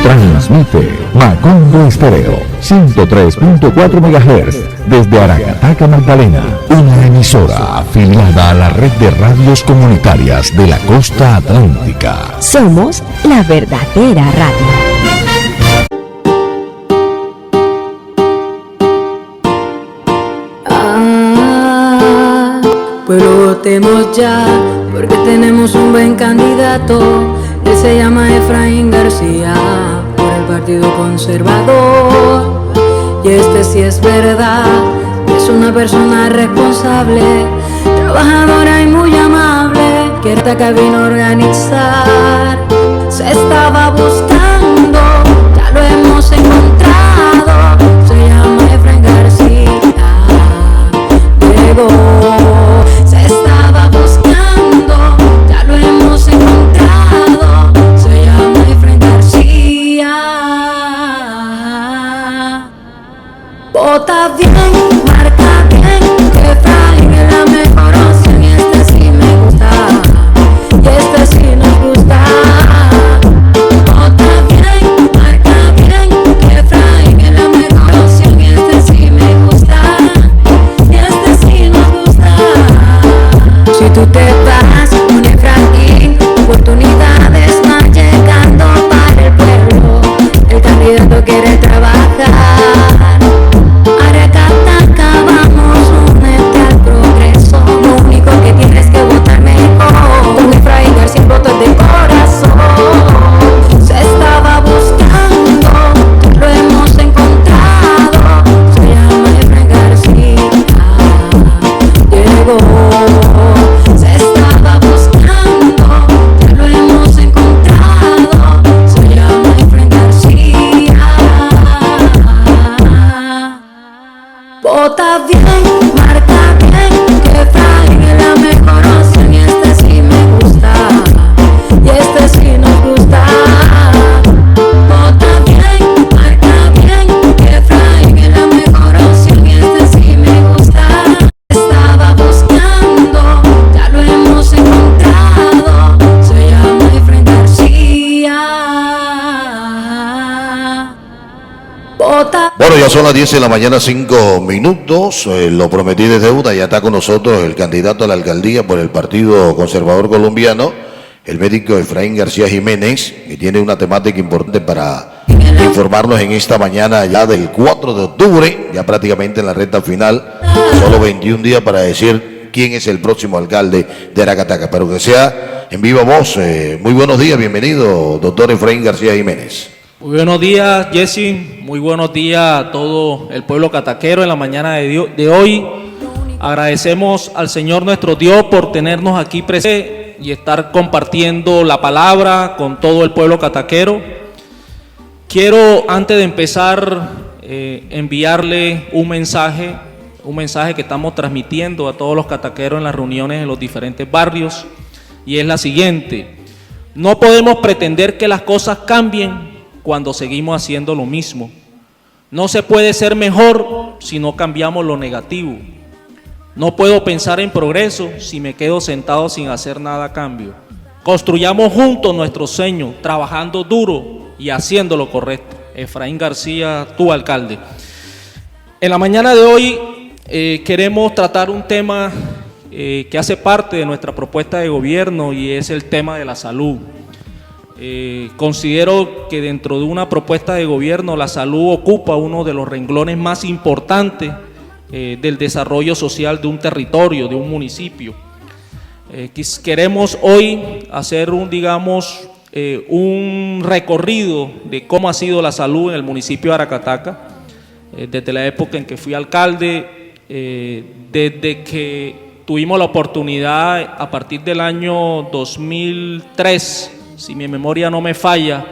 Transmite Macondo Estéreo 103.4 MHz desde Aracataca, Magdalena, una emisora afiliada a la red de radios comunitarias de la costa atlántica. Somos la verdadera radio. Pueblo, votemos ya, porque tenemos un buen candidato. Él se llama Efraín García, por el Partido Conservador. Y este sí es verdad, es una persona responsable, trabajadora y muy amable, que esta que vino a organizar. Se estaba buscando, ya lo hemos encontrado. Se llama Efraín García, llegó. Se estaba buscando, ya lo hemos encontrado. Se llama Efraín García. Vota bien, marca bien, que Efraín es la mejor opción. Y este sí me gusta, y este sí nos gusta. Vota bien, marca bien, que Efraín es la mejor opción. Y este sí me gusta, y este sí nos gusta. Si tú te vas con Efraín, oportunidades van llegando para el pueblo. El candidato quiere trabajar. Aracataca, vamos, únete al progreso. Lo único que tienes que votar mejor. Con Efraín García, votos de corazón. Se estaba buscando, lo hemos encontrado. Se llama Efraín García, llegó. Se estaba buscando, ya lo hemos encontrado. Se llama Efraín García. Vota bien, marca bien, que Efraín es la mejor opción. Y este sí me gusta, y este sí nos gusta. Vota bien, marca bien, que Efraín es la mejor opción. Y este sí me gusta. Estaba buscando, ya lo hemos encontrado. Se llama Efraín García. Vota. Bueno, ya son las 10 de la mañana, 5 minutos. Lo prometí de deuda. Ya está con nosotros el candidato a la alcaldía por el Partido Conservador Colombiano, el médico Efraín García Jiménez, que tiene una temática importante para informarnos en esta mañana ya del 4 de octubre, ya prácticamente en la recta final. Solo 21 días para decir quién es el próximo alcalde de Aracataca. Espero que sea en viva voz. Muy buenos días, bienvenido, doctor Efraín García Jiménez. Muy buenos días, Jesse. Muy buenos días a todo el pueblo cataquero en la mañana de hoy. Agradecemos al Señor nuestro Dios por tenernos aquí presentes y estar compartiendo la palabra con todo el pueblo cataquero. Quiero, antes de empezar, enviarle un mensaje que estamos transmitiendo a todos los cataqueros en las reuniones en los diferentes barrios, y es la siguiente: no podemos pretender que las cosas cambien cuando seguimos haciendo lo mismo. No se puede ser mejor si no cambiamos lo negativo. No puedo pensar en progreso si me quedo sentado sin hacer nada a cambio. Construyamos juntos nuestro sueño, trabajando duro y haciendo lo correcto. Efraín García, tu alcalde. En la mañana de hoy queremos tratar un tema que hace parte de nuestra propuesta de gobierno, y es el tema de la salud. Considero que dentro de una propuesta de gobierno la salud ocupa uno de los renglones más importantes del desarrollo social de un territorio, de un municipio. Queremos hoy hacer un recorrido de cómo ha sido la salud en el municipio de Aracataca, desde la época en que fui alcalde, desde que tuvimos la oportunidad a partir del año 2003, si mi memoria no me falla,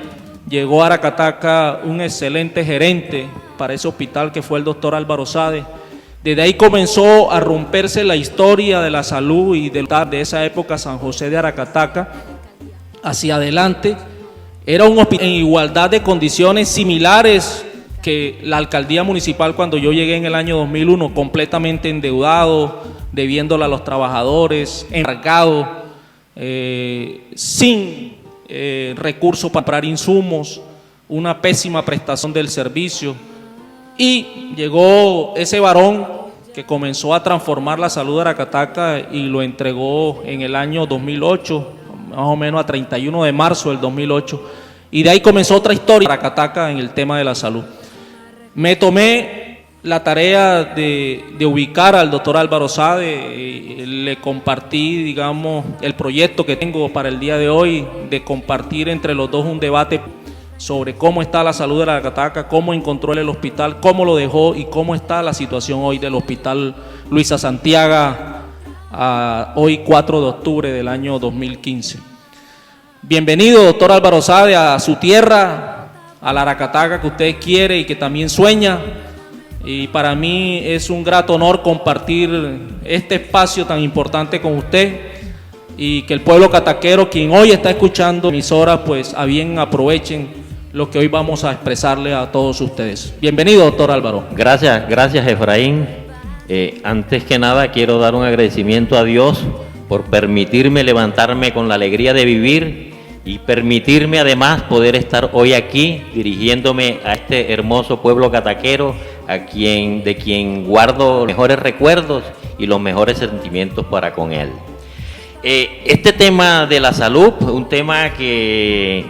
llegó a Aracataca un excelente gerente para ese hospital que fue el doctor Álvaro Sade. Desde ahí comenzó a romperse la historia de la salud y de esa época San José de Aracataca hacia adelante. Era un hospital en igualdad de condiciones similares que la alcaldía municipal cuando yo llegué en el año 2001, completamente endeudado, debiéndole a los trabajadores, encargado, sin recursos para comprar insumos, una pésima prestación del servicio. Y llegó ese varón que comenzó a transformar la salud de Aracataca y lo entregó en el año 2008, más o menos a 31 de marzo del 2008. Y de ahí comenzó otra historia de Aracataca en el tema de la salud. Me tomé la tarea de ubicar al doctor Álvaro Sade, le compartí, digamos, el proyecto que tengo para el día de hoy, de compartir entre los dos un debate sobre cómo está la salud de Aracataca, cómo encontró el hospital, cómo lo dejó y cómo está la situación hoy del hospital Luisa Santiaga, hoy 4 de octubre del año 2015. Bienvenido, doctor Álvaro Sade, a su tierra, a la Aracataca que usted quiere y que también sueña. Y para mí es un grato honor compartir este espacio tan importante con usted y que el pueblo cataquero, quien hoy está escuchando emisora, pues a bien aprovechen lo que hoy vamos a expresarle a todos ustedes. Bienvenido, doctor Álvaro. Gracias Efraín. Antes que nada quiero dar un agradecimiento a Dios por permitirme levantarme con la alegría de vivir y permitirme además poder estar hoy aquí dirigiéndome a este hermoso pueblo cataquero, de quien guardo los mejores recuerdos y los mejores sentimientos para con él. Este tema de la salud, un tema que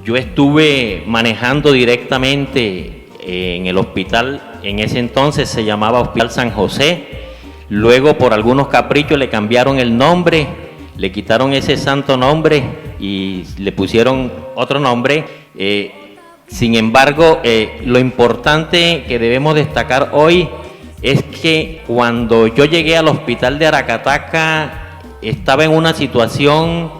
yo estuve manejando directamente en el hospital, en ese entonces se llamaba Hospital San José, luego por algunos caprichos le cambiaron el nombre, le quitaron ese santo nombre y le pusieron otro nombre. Sin embargo, lo importante que debemos destacar hoy es que cuando yo llegué al hospital de Aracataca estaba en una situación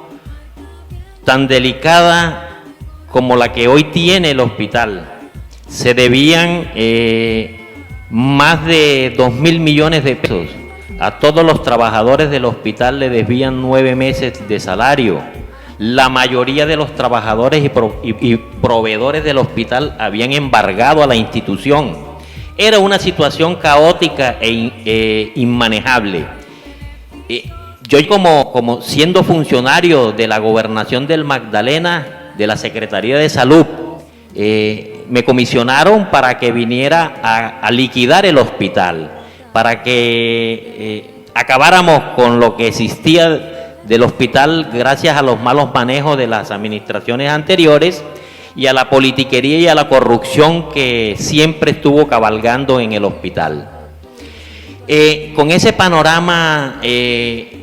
tan delicada como la que hoy tiene el hospital. Se debían más de 2.000 millones de pesos. A todos los trabajadores del hospital le debían 9 meses de salario. La mayoría de los trabajadores y proveedores del hospital habían embargado a la institución. Era una situación caótica e inmanejable. Yo como siendo funcionario de la Gobernación del Magdalena, de la Secretaría de Salud, me comisionaron para que viniera a liquidar el hospital, para que acabáramos con lo que existía del hospital gracias a los malos manejos de las administraciones anteriores y a la politiquería y a la corrupción que siempre estuvo cabalgando en el hospital. Con ese panorama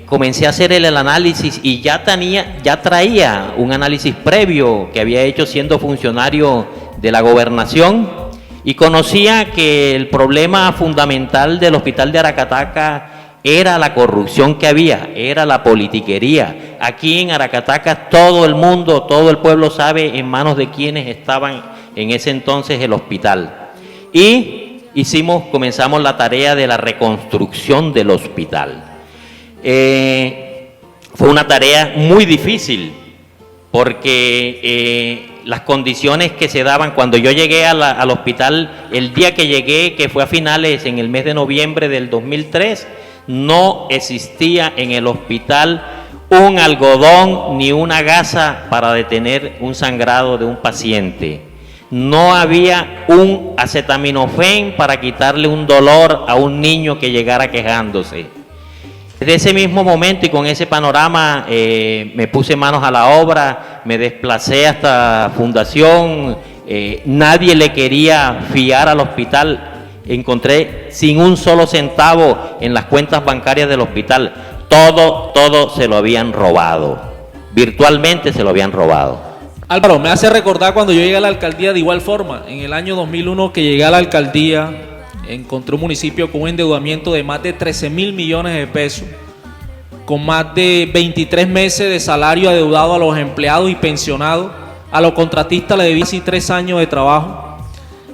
comencé a hacer el análisis y ya traía un análisis previo que había hecho siendo funcionario de la gobernación y conocía que el problema fundamental del hospital de Aracataca era la corrupción que había, era la politiquería. Aquí en Aracataca todo el mundo, todo el pueblo sabe en manos de quienes estaban en ese entonces el hospital. Y comenzamos la tarea de la reconstrucción del hospital. Fue una tarea muy difícil porque las condiciones que se daban cuando yo llegué al hospital, el día que llegué, que fue a finales en el mes de noviembre del 2003, no existía en el hospital un algodón ni una gasa para detener un sangrado de un paciente. No había un acetaminofén para quitarle un dolor a un niño que llegara quejándose. Desde ese mismo momento y con ese panorama me puse manos a la obra, me desplacé hasta Fundación, nadie le quería fiar al hospital. Encontré sin un solo centavo en las cuentas bancarias del hospital. Todo se lo habían robado. Virtualmente se lo habían robado. Álvaro, me hace recordar cuando yo llegué a la alcaldía de igual forma. En el año 2001 que llegué a la alcaldía, encontré un municipio con un endeudamiento de más de 13.000 millones de pesos, con más de 23 meses de salario adeudado a los empleados y pensionados. A los contratistas le debía casi 3 años de trabajo.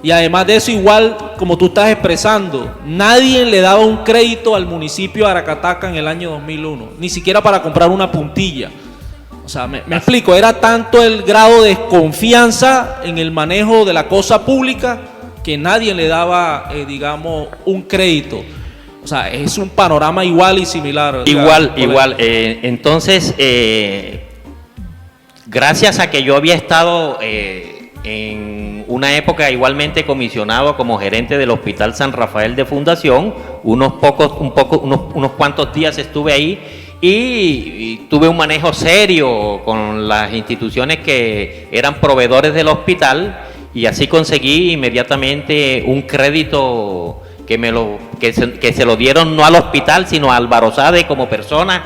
Y además de eso, igual como tú estás expresando, nadie le daba un crédito al municipio de Aracataca en el año 2001, ni siquiera para comprar una puntilla. O sea, me explico, era tanto el grado de desconfianza en el manejo de la cosa pública que nadie le daba, digamos, un crédito. O sea, es un panorama igual y similar. Igual. Entonces, gracias a que yo había estado en una época igualmente comisionado como gerente del Hospital San Rafael de Fundación. Unos cuantos días estuve ahí y tuve un manejo serio con las instituciones que eran proveedores del hospital, y así conseguí inmediatamente un crédito que se lo dieron no al hospital sino a Álvaro Sade como persona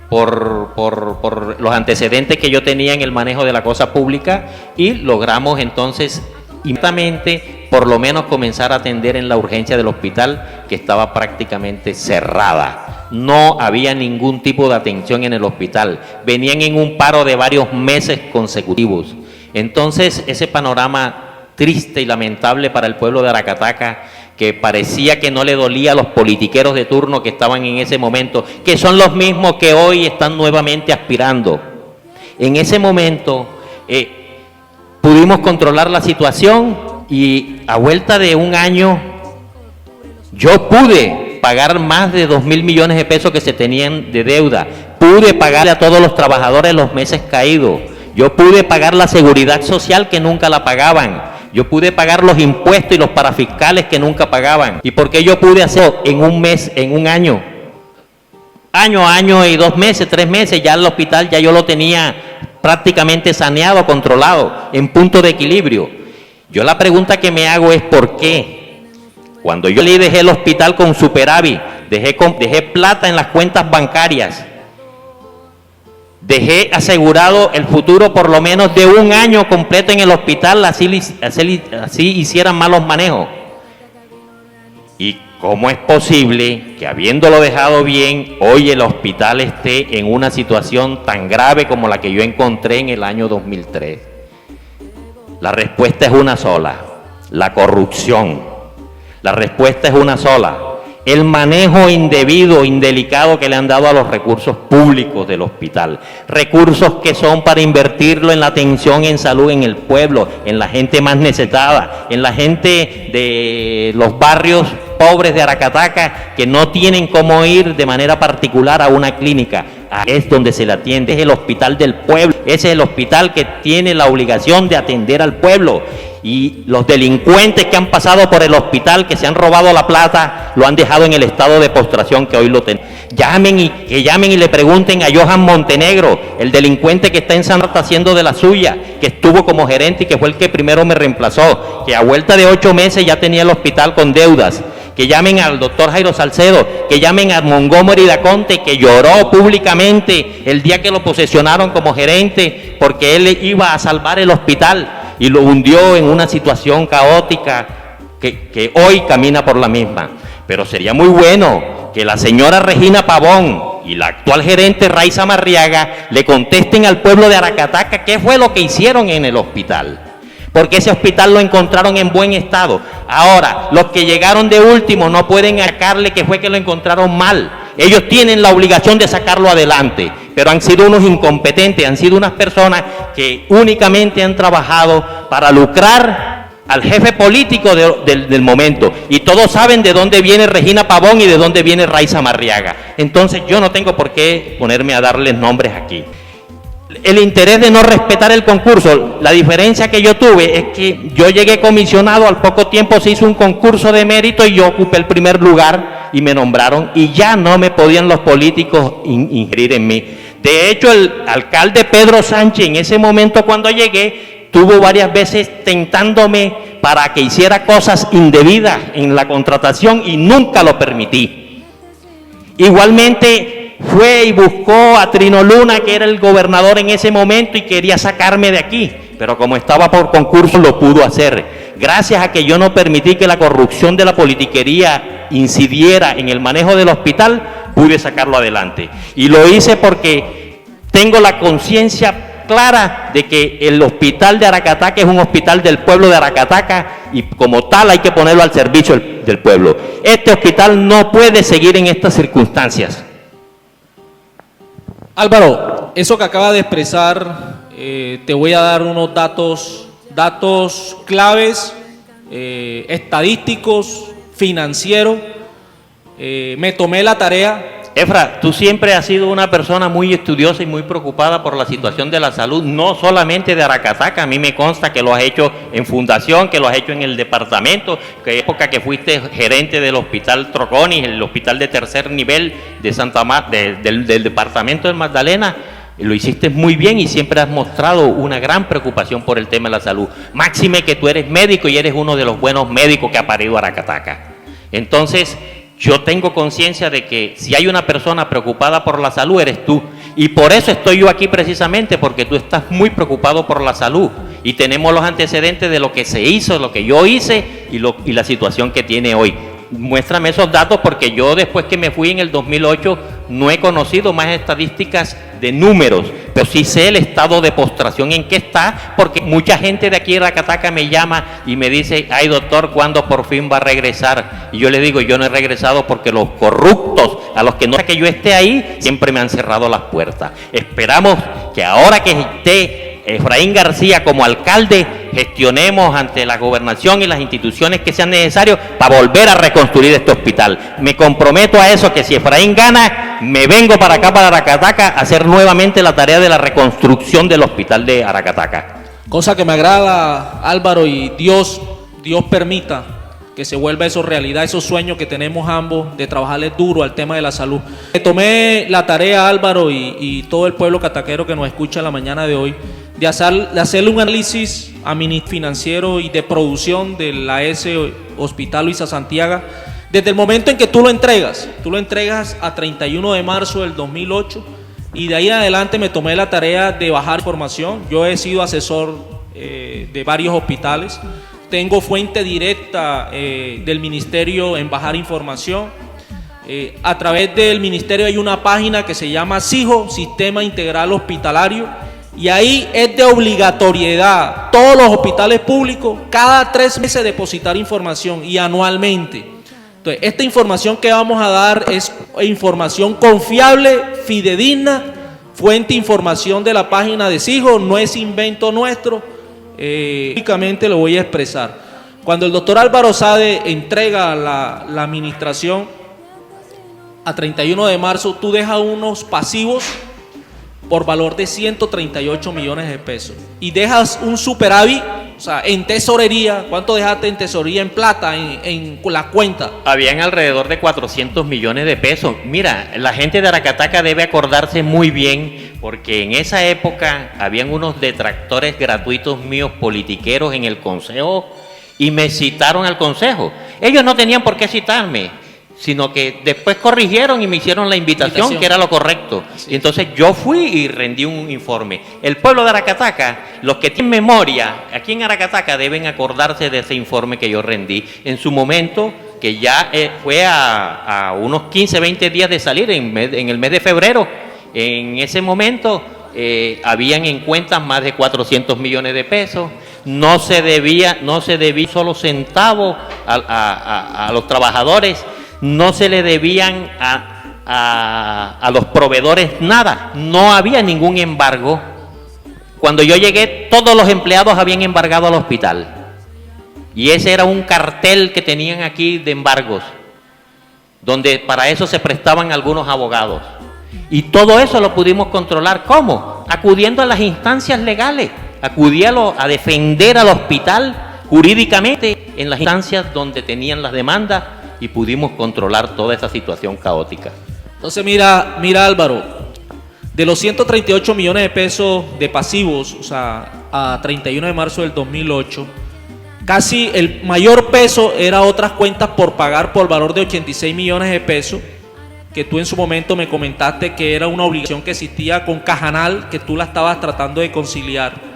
por los antecedentes que yo tenía en el manejo de la cosa pública, y logramos entonces inmediatamente por lo menos comenzar a atender en la urgencia del hospital, que estaba prácticamente cerrada. No había ningún tipo de atención en el hospital, venían en un paro de varios meses consecutivos. Entonces ese panorama triste y lamentable para el pueblo de Aracataca, que parecía que no le dolía a los politiqueros de turno que estaban en ese momento, que son los mismos que hoy están nuevamente aspirando. En ese momento pudimos controlar la situación, y a vuelta de un año yo pude pagar más de 2.000 millones de pesos que se tenían de deuda, pude pagarle a todos los trabajadores los meses caídos, yo pude pagar la seguridad social que nunca la pagaban, yo pude pagar los impuestos y los parafiscales que nunca pagaban. ¿Y por qué yo pude hacerlo en un mes, en un año? Año y 2 meses, 3 meses, ya el hospital ya yo lo tenía prácticamente saneado, controlado, en punto de equilibrio. Yo la pregunta que me hago es ¿por qué? Cuando yo le dejé el hospital con superávit, dejé plata en las cuentas bancarias, dejé asegurado el futuro por lo menos de un año completo en el hospital, así hicieran malos manejos. ¿Y cómo es posible que, habiéndolo dejado bien, hoy el hospital esté en una situación tan grave como la que yo encontré en el año 2003? La respuesta es una sola: la corrupción. La respuesta es una sola: el manejo indebido, indelicado que le han dado a los recursos públicos del hospital. Recursos que son para invertirlo en la atención en salud en el pueblo, en la gente más necesitada, en la gente de los barrios pobres de Aracataca que no tienen cómo ir de manera particular a una clínica. Es donde se le atiende, es el hospital del pueblo, ese es el hospital que tiene la obligación de atender al pueblo. Y los delincuentes que han pasado por el hospital, que se han robado la plata, lo han dejado en el estado de postración que hoy lo tenemos. Llamen y le pregunten a Johan Montenegro, el delincuente que está en San Marta haciendo de la suya, que estuvo como gerente y que fue el que primero me reemplazó, que a vuelta de 8 meses ya tenía el hospital con deudas. Que llamen al doctor Jairo Salcedo, que llamen a Montgomery Daconte, que lloró públicamente el día que lo posesionaron como gerente, porque él iba a salvar el hospital y lo hundió en una situación caótica que hoy camina por la misma. Pero sería muy bueno que la señora Regina Pavón y la actual gerente Raiza Marriaga le contesten al pueblo de Aracataca qué fue lo que hicieron en el hospital, porque ese hospital lo encontraron en buen estado. Ahora, los que llegaron de último no pueden sacarle que fue que lo encontraron mal. Ellos tienen la obligación de sacarlo adelante, pero han sido unos incompetentes, han sido unas personas que únicamente han trabajado para lucrar al jefe político del momento. Y todos saben de dónde viene Regina Pavón y de dónde viene Raiza Marriaga. Entonces yo no tengo por qué ponerme a darles nombres aquí. El interés de no respetar el concurso, la diferencia que yo tuve es que yo llegué comisionado, al poco tiempo se hizo un concurso de mérito y yo ocupé el primer lugar y me nombraron, y ya no me podían los políticos ingerir en mí. De hecho, el alcalde Pedro Sánchez en ese momento cuando llegué tuvo varias veces tentándome para que hiciera cosas indebidas en la contratación y nunca lo permití. Igualmente fue y buscó a Trino Luna, que era el gobernador en ese momento, y quería sacarme de aquí, pero como estaba por concurso lo pudo hacer. Gracias a que yo no permití que la corrupción de la politiquería incidiera en el manejo del hospital, pude sacarlo adelante. Y lo hice porque tengo la conciencia clara de que el hospital de Aracataca es un hospital del pueblo de Aracataca y como tal hay que ponerlo al servicio del pueblo. Este hospital no puede seguir en estas circunstancias. Álvaro, eso que acaba de expresar, te voy a dar unos datos claves, estadísticos, financieros. Me tomé la tarea Efra, tú siempre has sido una persona muy estudiosa y muy preocupada por la situación de la salud, no solamente de Aracataca. A mí me consta que lo has hecho en fundación, que lo has hecho en el departamento, que época que fuiste gerente del Hospital Troconis, el hospital de tercer nivel de del departamento del Magdalena. Lo hiciste muy bien y siempre has mostrado una gran preocupación por el tema de la salud. Máxime que tú eres médico y eres uno de los buenos médicos que ha parido Aracataca. Entonces, yo tengo conciencia de que si hay una persona preocupada por la salud, eres tú. Y por eso estoy yo aquí precisamente, porque tú estás muy preocupado por la salud. Y tenemos los antecedentes de lo que se hizo, lo que yo hice y la situación que tiene hoy. Muéstrame esos datos, porque yo después que me fui en el 2008 no he conocido más estadísticas de números, pero sí sé el estado de postración en que está, porque mucha gente de aquí de Aracataca me llama y me dice: ay doctor, ¿cuándo por fin va a regresar? Y yo le digo: yo no he regresado porque los corruptos, a los que no que yo esté ahí, siempre me han cerrado las puertas. Esperamos que ahora que esté Efraín García como alcalde, gestionemos ante la gobernación y las instituciones que sean necesarias para volver a reconstruir este hospital. Me comprometo a eso, que si Efraín gana, me vengo para acá, para Aracataca, a hacer nuevamente la tarea de la reconstrucción del hospital de Aracataca. Cosa que me agrada, Álvaro, y Dios permita que se vuelva eso realidad, esos sueños que tenemos ambos de trabajarle duro al tema de la salud. Me tomé la tarea, Álvaro, y todo el pueblo cataquero que nos escucha en la mañana de hoy, de hacerle un análisis financiero y de producción de la S Hospital Luisa Santiago, desde el momento en que tú lo entregas a 31 de marzo del 2008, y de ahí en adelante me tomé la tarea de bajar información. Yo he sido asesor de varios hospitales, tengo fuente directa del ministerio en bajar información. A través del ministerio hay una página que se llama SIJO, Sistema Integral Hospitalario, y ahí es de obligatoriedad todos los hospitales públicos cada 3 meses depositar información, y anualmente. Entonces, esta información que vamos a dar es información confiable, fidedigna, fuente de información de la página de SIJO, no es invento nuestro. Únicamente lo voy a expresar. Cuando el doctor Álvaro Sade entrega la administración a 31 de marzo, tú dejas unos pasivos por valor de 138 millones de pesos y dejas un superávit, o sea, en tesorería. ¿Cuánto dejaste en tesorería en plata, en la cuenta? Habían alrededor de 400 millones de pesos. Mira, la gente de Aracataca debe acordarse muy bien, porque en esa época habían unos detractores gratuitos míos politiqueros en el consejo y me citaron al consejo. Ellos no tenían por qué citarme, sino que después corrigieron y me hicieron la invitación, que era lo correcto. Sí. Y entonces yo fui y rendí un informe. El pueblo de Aracataca, los que tienen memoria aquí en Aracataca, deben acordarse de ese informe que yo rendí en su momento, que ya fue a unos 15, 20 días de salir, en el mes de febrero. En ese momento habían en cuentas más de 400 millones de pesos. No se debía solo centavo a los trabajadores. No se le debían a los proveedores nada, no había ningún embargo. Cuando yo llegué, todos los empleados habían embargado al hospital, y ese era un cartel que tenían aquí de embargos, donde para eso se prestaban algunos abogados, y todo eso lo pudimos controlar. ¿Cómo? Acudiendo a las instancias legales, acudí a defender al hospital jurídicamente en las instancias donde tenían las demandas, y pudimos controlar toda esa situación caótica. Entonces mira Álvaro, de los 138 millones de pesos de pasivos, o sea, a 31 de marzo del 2008, casi el mayor peso era otras cuentas por pagar por valor de 86 millones de pesos, que tú en su momento me comentaste que era una obligación que existía con Cajanal, que tú la estabas tratando de conciliar.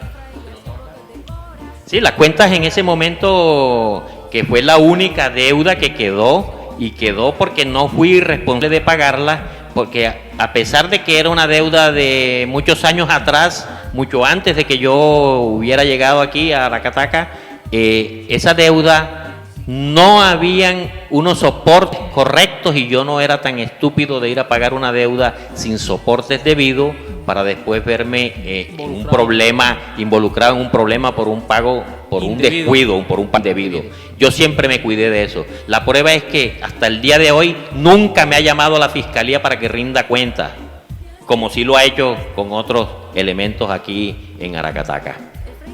Sí, las cuentas en ese momento, que fue la única deuda que quedó, y quedó porque no fui responsable de pagarla, porque a pesar de que era una deuda de muchos años atrás, mucho antes de que yo hubiera llegado aquí a Aracataca, esa deuda no habían unos soportes correctos, y yo no era tan estúpido de ir a pagar una deuda sin soportes debidos para después verme involucrado en un problema por un pago por un Indebido. descuido, por un pan debido. Yo siempre me cuidé de eso. La prueba es que hasta el día de hoy nunca me ha llamado la fiscalía para que rinda cuenta, como sí lo ha hecho con otros elementos aquí en Aracataca.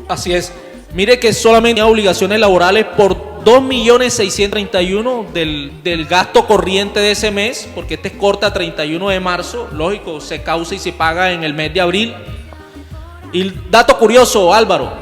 Así es. Mire que solamente hay obligaciones laborales por 2.631.000 del gasto corriente de ese mes, porque este es corta 31 de marzo, lógico, se causa y se paga en el mes de abril. Y dato curioso, Álvaro,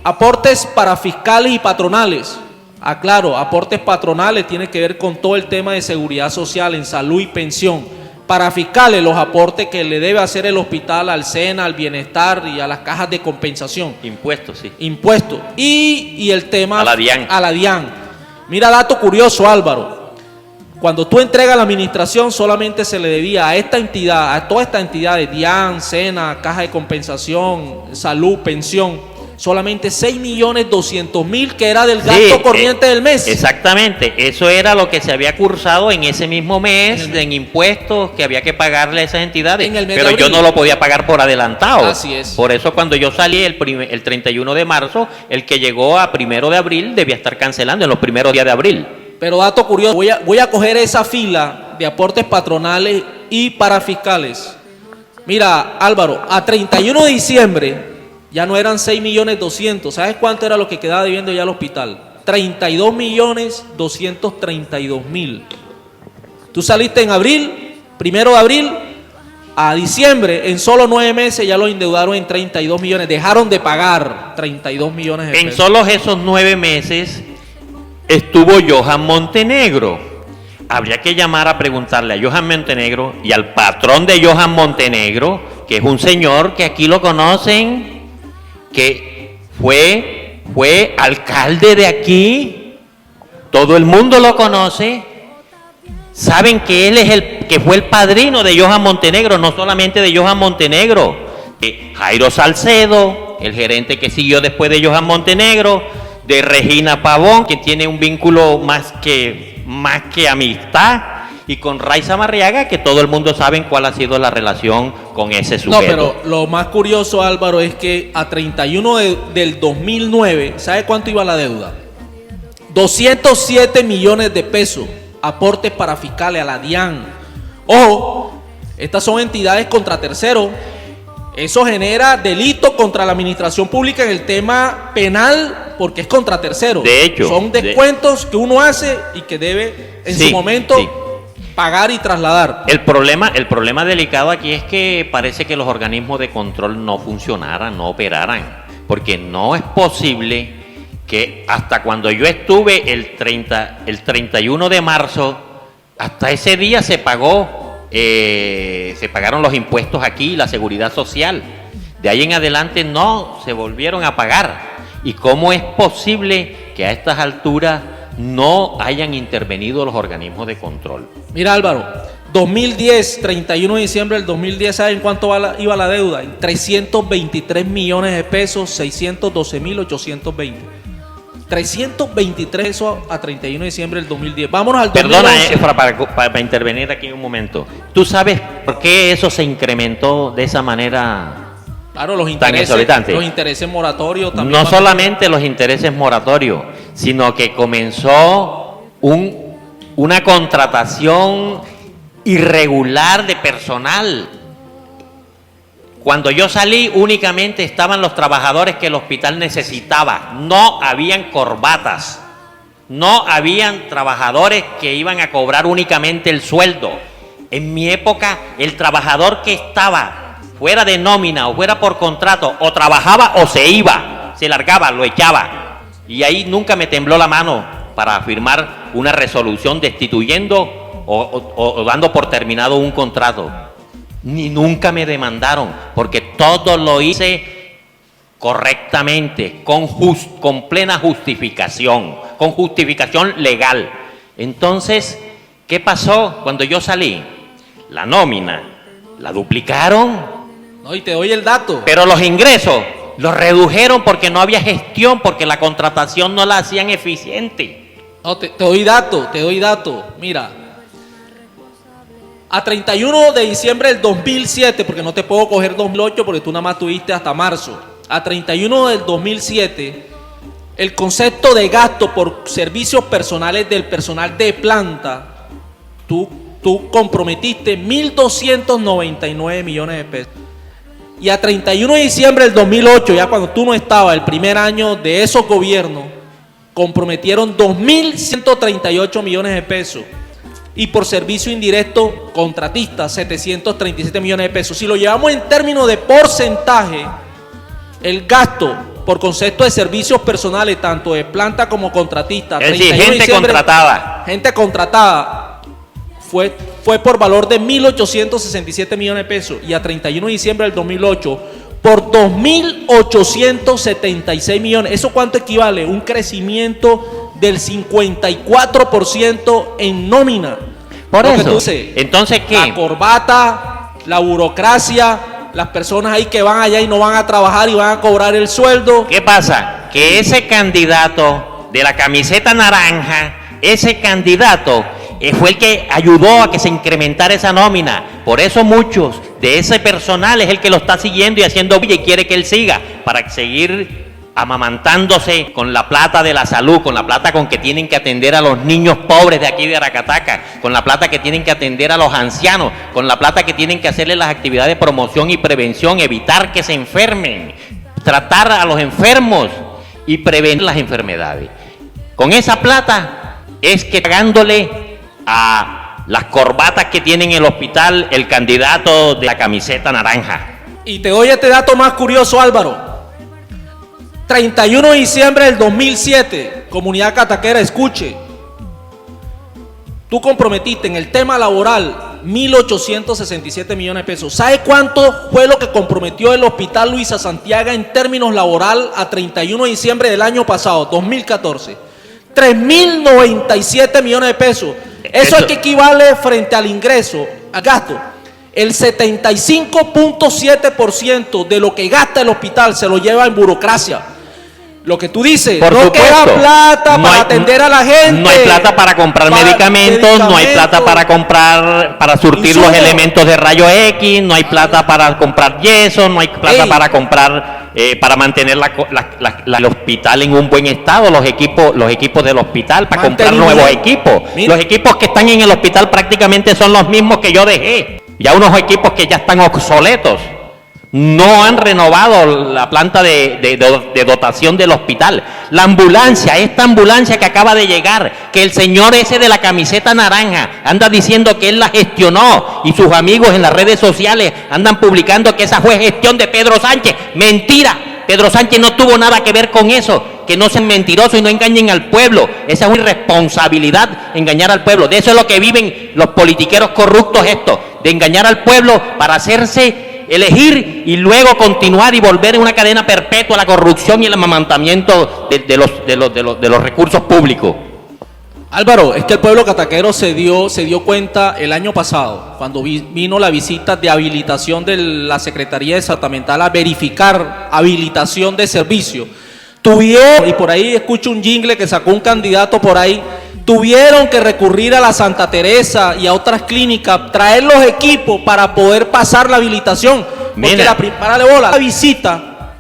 aportes para fiscales y patronales. Aclaro, aportes patronales tiene que ver con todo el tema de seguridad social, en salud y pensión. Para fiscales, los aportes que le debe hacer el hospital al SENA, al Bienestar y a las cajas de compensación. Impuestos, sí. Impuestos. Y el tema... A la DIAN. A la DIAN. Mira, dato curioso, Álvaro. Cuando tú entregas la administración, solamente se le debía a esta entidad, a todas estas entidades, DIAN, SENA, caja de compensación, salud, pensión, solamente 6.200.000 que era del gasto corriente del mes. Exactamente, eso era lo que se había cursado en ese mismo mes en impuestos que había que pagarle a esas entidades, En el mes pero de yo abril. no lo podía pagar por adelantado. Así es. Por eso cuando yo salí el 31 de marzo, el que llegó a 1 de abril debía estar cancelando en los primeros días de abril. Pero dato curioso, voy a coger esa fila de aportes patronales y para fiscales. Mira, Álvaro, a 31 de diciembre ya no eran 6.200.000. ¿Sabes cuánto era lo que quedaba debiendo ya al hospital? 32.232.000. Tú saliste en abril, 1 de abril, a diciembre, en solo 9 meses ya lo endeudaron en 32 millones. Dejaron de pagar 32 millones de pesos. En solo esos 9 meses estuvo Johan Montenegro. Habría que llamar a preguntarle a Johan Montenegro y al patrón de Johan Montenegro, que es un señor que aquí lo conocen, que fue alcalde de aquí, todo el mundo lo conoce, saben que él es que fue el padrino de Johan Montenegro, no solamente de Johan Montenegro, de Jairo Salcedo, el gerente que siguió después de Johan Montenegro, de Regina Pavón, que tiene un vínculo más que amistad, y con Raiza Marriaga, que todo el mundo sabe cuál ha sido la relación con ese sujeto. No, pero lo más curioso, Álvaro, es que a 31 del 2009, ¿sabe cuánto iba la deuda? 207 millones de pesos, aportes para fiscales a la DIAN. Ojo, estas son entidades contra terceros. Eso genera delito contra la administración pública en el tema penal, porque es contra terceros. De hecho, son descuentos que uno hace y que debe en su momento pagar y trasladar. El problema delicado aquí es que parece que los organismos de control no funcionaran, no operaran, porque no es posible que hasta cuando yo estuve el 31 de marzo, hasta ese día se pagaron los impuestos aquí, la seguridad social. De ahí en adelante no se volvieron a pagar. ¿Y cómo es posible que a estas alturas no hayan intervenido los organismos de control? Mira, Álvaro, 2010, 31 de diciembre del 2010, ¿saben cuánto iba la deuda? En 323 millones de pesos, 612.820. 323 eso a 31 de diciembre del 2010. Vámonos al 2011. Perdona, para intervenir aquí un momento. ¿Tú sabes por qué eso se incrementó de esa manera? Claro, los intereses moratorios también. No solamente los intereses moratorios, sino que comenzó una contratación irregular de personal. Cuando yo salí, únicamente estaban los trabajadores que el hospital necesitaba. No habían corbatas. No habían trabajadores que iban a cobrar únicamente el sueldo. En mi época, el trabajador que estaba fuera de nómina o fuera por contrato, o trabajaba o se iba, se largaba, lo echaba. Y ahí nunca me tembló la mano para firmar una resolución destituyendo o dando por terminado un contrato. Ni nunca me demandaron, porque todo lo hice correctamente, con plena justificación, con justificación legal. Entonces, ¿qué pasó cuando yo salí? La nómina la duplicaron. No, y te doy el dato. Pero los ingresos los redujeron porque no había gestión, porque la contratación no la hacían eficiente. No, te doy dato. Mira, a 31 de diciembre del 2007, porque no te puedo coger 2008 porque tú nada más tuviste hasta marzo. A 31 del 2007, el concepto de gasto por servicios personales del personal de planta, tú comprometiste 1.299 millones de pesos. Y a 31 de diciembre del 2008, ya cuando tú no estabas, el primer año de esos gobiernos, comprometieron 2.138 millones de pesos. Y por servicio indirecto, contratistas, 737 millones de pesos. Si lo llevamos en términos de porcentaje, el gasto por concepto de servicios personales, tanto de planta como contratista, es decir, gente contratada, fue por valor de 1.867 millones de pesos, y a 31 de diciembre del 2008 por 2.876 millones. ¿Eso cuánto equivale? Un crecimiento del 54% en nómina. Por Lo eso, que tú dices, entonces, ¿qué? la corbata, la burocracia, las personas ahí que van allá y no van a trabajar y van a cobrar el sueldo. ¿Qué pasa? Que ese candidato de la camiseta naranja, ese candidato fue el que ayudó a que se incrementara esa nómina. Por eso muchos de ese personal es el que lo está siguiendo y haciendo bulla y quiere que él siga, para seguir amamantándose con la plata de la salud, con la plata con que tienen que atender a los niños pobres de aquí de Aracataca, con la plata que tienen que atender a los ancianos, con la plata que tienen que hacerle las actividades de promoción y prevención, evitar que se enfermen, tratar a los enfermos y prevenir las enfermedades. Con esa plata es que pagándole a las corbatas que tiene en el hospital el candidato de la camiseta naranja. Y te doy este dato más curioso, Álvaro. 31 de diciembre del 2007, comunidad cataquera, escuche. Tú comprometiste en el tema laboral 1.867 millones de pesos. ¿Sabe cuánto fue lo que comprometió el Hospital Luisa Santiago en términos laboral a 31 de diciembre del año pasado, 2014? 3.097 millones de pesos. Eso es que equivale frente al ingreso, al gasto. El 75.7% de lo que gasta el hospital se lo lleva en burocracia. Lo que tú dices, por no supuesto, queda plata para atender a la gente. No hay plata para comprar medicamentos, no hay plata para comprar, para surtir los elementos de rayo X, no hay plata para comprar yeso, no hay plata para comprar, para mantener el hospital en un buen estado, los equipos del hospital, para comprar nuevos equipos. Los equipos que están en el hospital prácticamente son los mismos que yo dejé. Ya unos equipos que ya están obsoletos. No han renovado la planta de dotación del hospital. La ambulancia, esta ambulancia que acaba de llegar, que el señor ese de la camiseta naranja anda diciendo que él la gestionó, y sus amigos en las redes sociales andan publicando que esa fue gestión de Pedro Sánchez. Mentira, Pedro Sánchez no tuvo nada que ver con eso. Que no sean mentirosos y no engañen al pueblo. Esa es una irresponsabilidad, engañar al pueblo. De eso es lo que viven los politiqueros corruptos, esto, de engañar al pueblo para hacerse elegir y luego continuar y volver en una cadena perpetua a la corrupción y el amamantamiento de los recursos públicos. Álvaro, es que el pueblo cataquero se dio cuenta el año pasado, cuando vino la visita de habilitación de la Secretaría Departamental a verificar habilitación de servicio. Y por ahí escucho un jingle que sacó un candidato por ahí, tuvieron que recurrir a la Santa Teresa y a otras clínicas, traer los equipos para poder pasar la habilitación. Porque la visita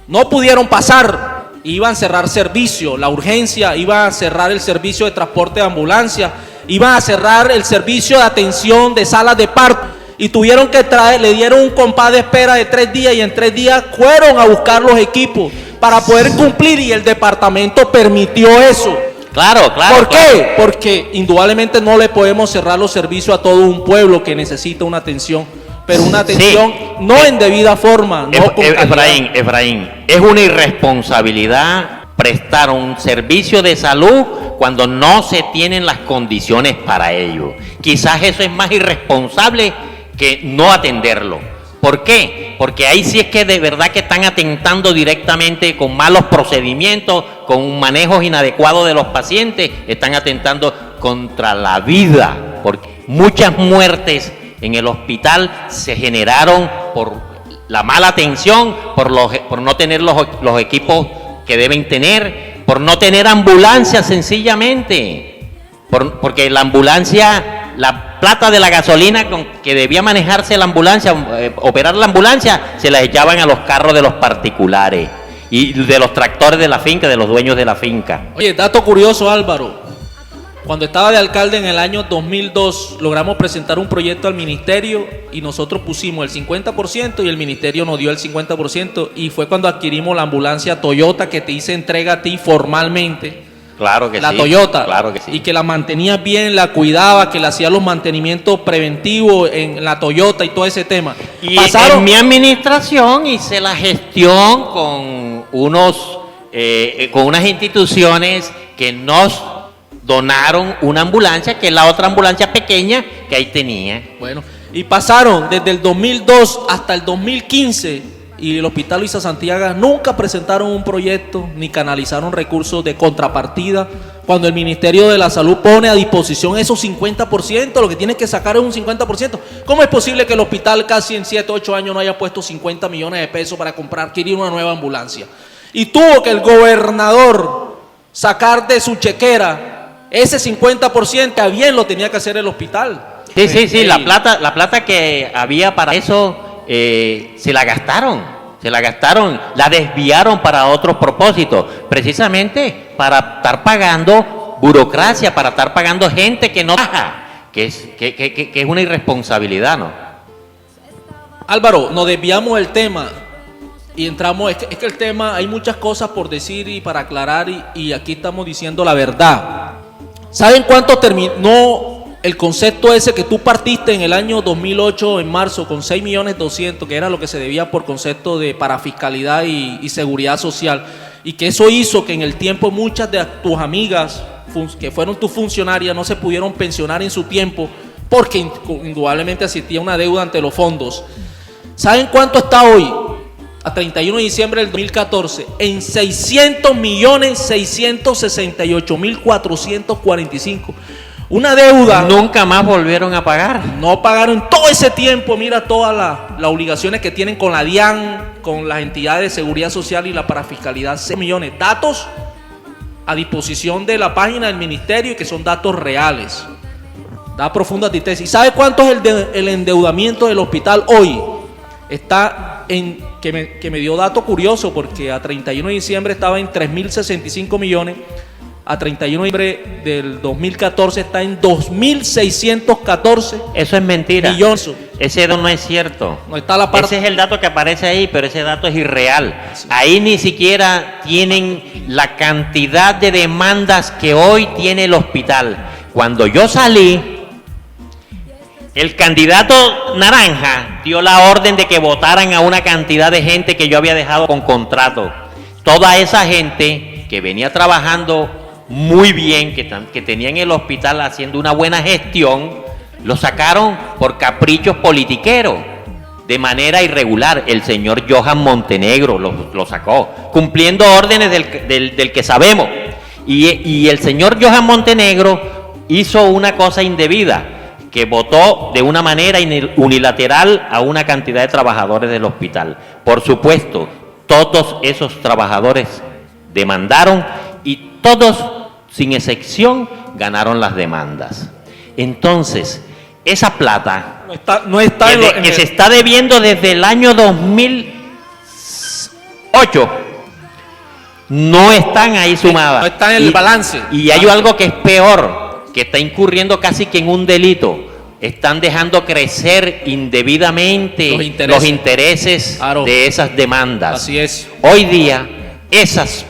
no pudieron pasar, iban a cerrar servicio, la urgencia, iban a cerrar el servicio de transporte de ambulancia, iban a cerrar el servicio de atención de salas de parto, y tuvieron que le dieron un compás de espera de 3 días, y en 3 días fueron a buscar los equipos para poder cumplir, y el departamento permitió eso. Claro. ¿Por qué? Porque indudablemente no le podemos cerrar los servicios a todo un pueblo que necesita una atención, pero una atención no en debida forma, no con calidad. Efraín, es una irresponsabilidad prestar un servicio de salud cuando no se tienen las condiciones para ello. Quizás eso es más irresponsable que no atenderlo. ¿Por qué? Porque ahí sí es que de verdad que están atentando directamente con malos procedimientos, con manejos inadecuados de los pacientes, están atentando contra la vida, porque muchas muertes en el hospital se generaron por la mala atención, por no tener los equipos que deben tener, por no tener ambulancia sencillamente, porque la ambulancia, la plata de la gasolina que debía manejarse la ambulancia, operar la ambulancia, se la echaban a los carros de los particulares. y de los tractores de la finca, de los dueños de la finca. Oye, dato curioso, Álvaro. Cuando estaba de alcalde en el año 2002, logramos presentar un proyecto al ministerio y nosotros pusimos el 50% y el ministerio nos dio el 50%, y fue cuando adquirimos la ambulancia Toyota que te hice entrega a ti formalmente. Claro que la sí. Toyota, Claro que sí. y que la mantenía bien, la cuidaba, que le hacía los mantenimientos preventivos en la Toyota y todo ese tema. Y en mi administración hice la gestión con unas instituciones que nos donaron una ambulancia, que es la otra ambulancia pequeña que ahí tenía. Bueno, y pasaron desde el 2002 hasta el 2015. Y el Hospital Luisa Santiago nunca presentaron un proyecto ni canalizaron recursos de contrapartida. Cuando el Ministerio de la Salud pone a disposición esos 50%, lo que tiene que sacar es un 50%. ¿Cómo es posible que el hospital casi en 7, 8 años no haya puesto 50 millones de pesos para adquirir una nueva ambulancia? Y tuvo que el gobernador sacar de su chequera ese 50%, que bien lo tenía que hacer el hospital. Sí, la plata que había para eso se la gastaron, la desviaron para otros propósitos, precisamente para estar pagando burocracia, para estar pagando gente que no trabaja, que es una irresponsabilidad, ¿no? Álvaro, nos desviamos del tema y entramos, es que el tema, hay muchas cosas por decir y para aclarar, y aquí estamos diciendo la verdad. ¿Saben cuánto terminó el concepto ese que tú partiste en el año 2008, en marzo, con 6.200.000, que era lo que se debía por concepto de parafiscalidad y seguridad social? Y que eso hizo que en el tiempo muchas de tus amigas, que fueron tus funcionarias, no se pudieron pensionar en su tiempo, porque indudablemente existía una deuda ante los fondos. ¿Saben cuánto está hoy? A 31 de diciembre del 2014, en 600.668.445. Una deuda. Nunca más volvieron a pagar. No pagaron todo ese tiempo. Mira todas las obligaciones que tienen con la DIAN, con las entidades de seguridad social y la parafiscalidad. 6 millones. Datos a disposición de la página del ministerio y que son datos reales. Da profunda tristeza. ¿Y sabe cuánto es el endeudamiento del hospital hoy? Está en, que me dio dato curioso, porque a 31 de diciembre estaba en 3.065 millones. A 31 de diciembre del 2014 está en 2.614. Eso es mentira. Millones. Ese dato no es cierto. No está la parte. Ese es el dato que aparece ahí, pero ese dato es irreal. Ahí ni siquiera tienen la cantidad de demandas que hoy tiene el hospital. Cuando yo salí, el candidato naranja dio la orden de que votaran a una cantidad de gente que yo había dejado con contrato. Toda esa gente que venía trabajando muy bien, que tenían el hospital haciendo una buena gestión, lo sacaron por caprichos politiqueros, de manera irregular. El señor Johan Montenegro lo sacó, cumpliendo órdenes del que sabemos. Y el señor Johan Montenegro hizo una cosa indebida, que votó de una manera unilateral a una cantidad de trabajadores del hospital. Por supuesto, todos esos trabajadores demandaron y todos, sin excepción, ganaron las demandas. Entonces, esa plata no está que se está debiendo desde el año 2008, no están ahí sumadas. No está en el balance. Y hay algo que es peor, que está incurriendo casi que en un delito. Están dejando crecer indebidamente los intereses claro, de esas demandas. Así es. Hoy día,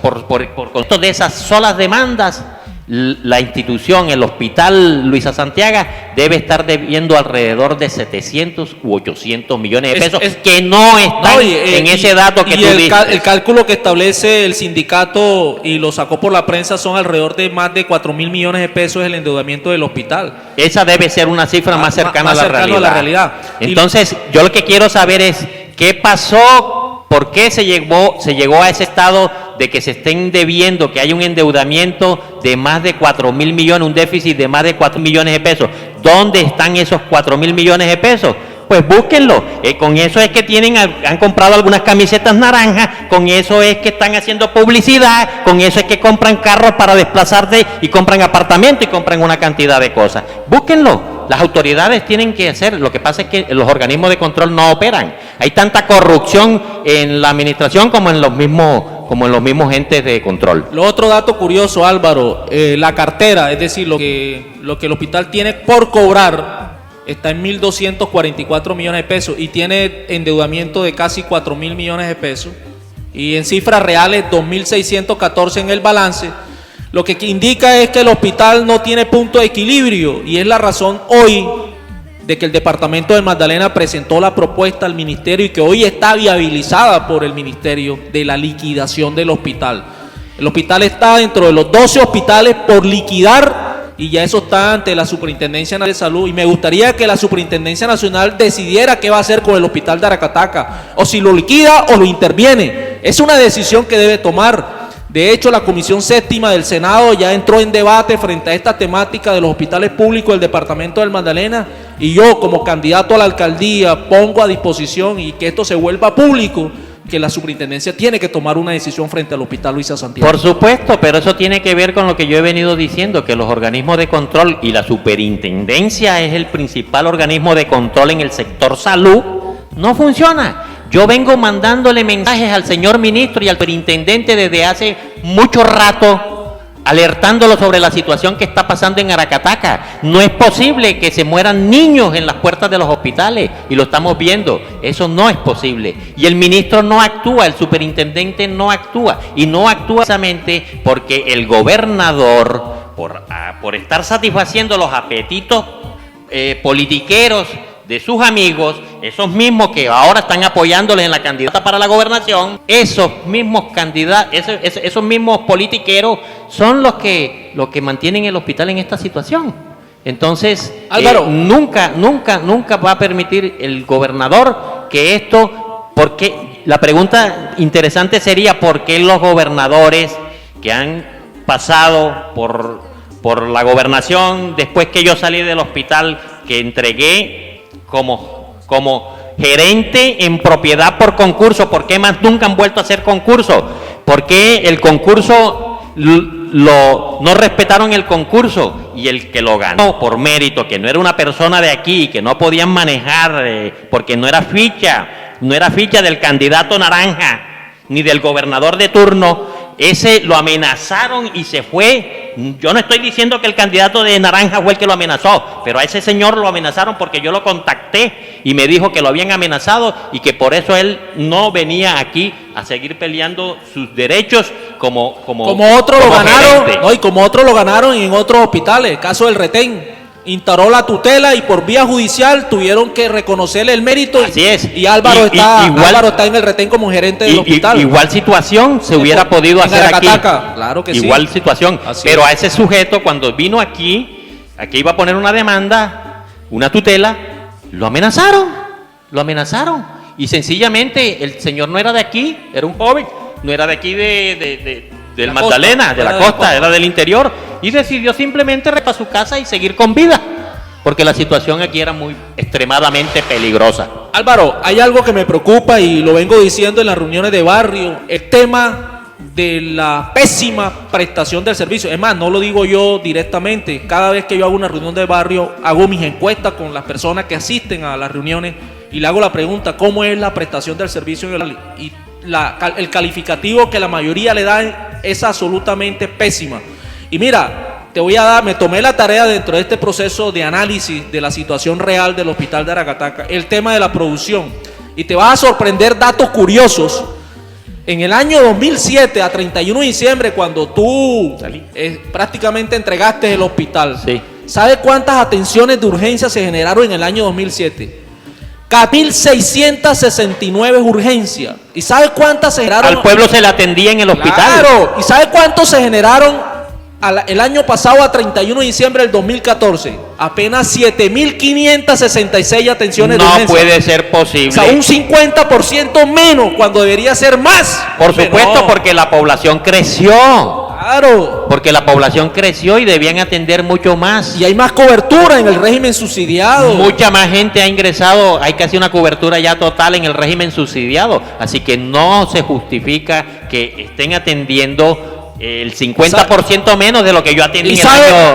por concepto de esas solas demandas, la institución, el Hospital Luisa Santiago, debe estar debiendo alrededor de 700 u 800 millones de pesos, que no están en ese dato que tú dices. El cálculo que establece el sindicato y lo sacó por la prensa son alrededor de más de 4.000 millones de pesos el endeudamiento del hospital. Esa debe ser una cifra más cercana a la realidad. Entonces, yo lo que quiero saber es qué pasó, por qué se llegó a ese estado de que se estén debiendo, que hay un endeudamiento de más de 4.000 millones, un déficit de más de 4 millones de pesos. ¿Dónde están esos 4.000 millones de pesos? Pues búsquenlo. Con eso es que han comprado algunas camisetas naranjas, con eso es que están haciendo publicidad, con eso es que compran carros para desplazarse y compran apartamentos y compran una cantidad de cosas. Búsquenlo. Las autoridades tienen que hacer. Lo que pasa es que los organismos de control no operan. Hay tanta corrupción en la administración como en los mismos como en los mismos entes de control. Lo otro dato curioso, Álvaro, la cartera, es decir, lo que el hospital tiene por cobrar, está en 1.244 millones de pesos y tiene endeudamiento de casi 4.000 millones de pesos y en cifras reales 2.614 en el balance, lo que indica es que el hospital no tiene punto de equilibrio y es la razón hoy de que el departamento de Magdalena presentó la propuesta al ministerio y que hoy está viabilizada por el ministerio de la liquidación del hospital. El hospital está dentro de los 12 hospitales por liquidar y ya eso está ante la Superintendencia Nacional de Salud y me gustaría que la Superintendencia Nacional decidiera qué va a hacer con el hospital de Aracataca, o si lo liquida o lo interviene. Es una decisión que debe tomar. De hecho, la Comisión Séptima del Senado ya entró en debate frente a esta temática de los hospitales públicos del departamento del Magdalena y yo como candidato a la alcaldía pongo a disposición y que esto se vuelva público, que la superintendencia tiene que tomar una decisión frente al hospital Luisa Santiago. Por supuesto, pero eso tiene que ver con lo que yo he venido diciendo, que los organismos de control y la superintendencia es el principal organismo de control en el sector salud, no funciona. Yo vengo mandándole mensajes al señor ministro y al superintendente desde hace mucho rato, alertándolo sobre la situación que está pasando en Aracataca. No es posible que se mueran niños en las puertas de los hospitales, y lo estamos viendo. Eso no es posible. Y el ministro no actúa, el superintendente no actúa, y no actúa precisamente porque el gobernador, por estar satisfaciendo los apetitos politiqueros de sus amigos, esos mismos que ahora están apoyándoles en la candidata para la gobernación, esos mismos candidatos, esos mismos politiqueros son los que mantienen el hospital en esta situación. Entonces, Álvaro, nunca va a permitir el gobernador que esto, porque la pregunta interesante sería ¿por qué los gobernadores que han pasado por la gobernación, después que yo salí del hospital, que entregué como gerente en propiedad por concurso, ¿por qué más nunca han vuelto a hacer concurso? ¿Por qué el concurso no respetaron el concurso? Y el que lo ganó por mérito, que no era una persona de aquí, que no podían manejar porque no era ficha del candidato naranja ni del gobernador de turno, ese lo amenazaron y se fue. Yo no estoy diciendo que el candidato de naranja fue el que lo amenazó, pero a ese señor lo amenazaron porque yo lo contacté y me dijo que lo habían amenazado y que por eso él no venía aquí a seguir peleando sus derechos como otros lo ganaron, gerente. no, y como otros lo ganaron en otros hospitales, el caso del Retén. Instauró la tutela y por vía judicial tuvieron que reconocerle el mérito. Así es. Y Álvaro Álvaro está en el Retén como gerente del hospital. Igual situación se hubiera podido hacer aquí. Claro que igual sí. situación. Así pero es. a ese sujeto cuando vino aquí iba a poner una demanda, una tutela, lo amenazaron. Y sencillamente el señor no era de aquí, era un joven, no era de aquí del Magdalena, de la costa, era del interior, y decidió simplemente regresar a su casa y seguir con vida, porque la situación aquí era muy extremadamente peligrosa. Álvaro, hay algo que me preocupa y lo vengo diciendo en las reuniones de barrio, el tema de la pésima prestación del servicio. Es más, no lo digo yo directamente, cada vez que yo hago una reunión de barrio, hago mis encuestas con las personas que asisten a las reuniones y le hago la pregunta, ¿cómo es la prestación del servicio en el y el calificativo que la mayoría le da es absolutamente pésima? Y mira, me tomé la tarea dentro de este proceso de análisis de la situación real del hospital de Aracataca, el tema de la producción, y te vas a sorprender datos curiosos. En el año 2007, a 31 de diciembre, cuando tú prácticamente entregaste el hospital, sí. ¿sabes cuántas atenciones de urgencia se generaron en el año 2007? 1.669 urgencias. ¿Y sabe cuántas se generaron? Al pueblo se le atendía en el hospital. Claro. ¿Y sabe cuántos se generaron el año pasado a 31 de diciembre del 2014? Apenas 7.566 atenciones de urgencia. No puede ser posible. O sea, un 50% menos cuando debería ser más. Por supuesto, no. porque la población creció. Claro. Porque la población creció y debían atender mucho más. Y hay más cobertura en el régimen subsidiado. Mucha más gente ha ingresado, hay casi una cobertura ya total en el régimen subsidiado. Así que no se justifica que estén atendiendo el 50% menos de lo que yo atendí en el año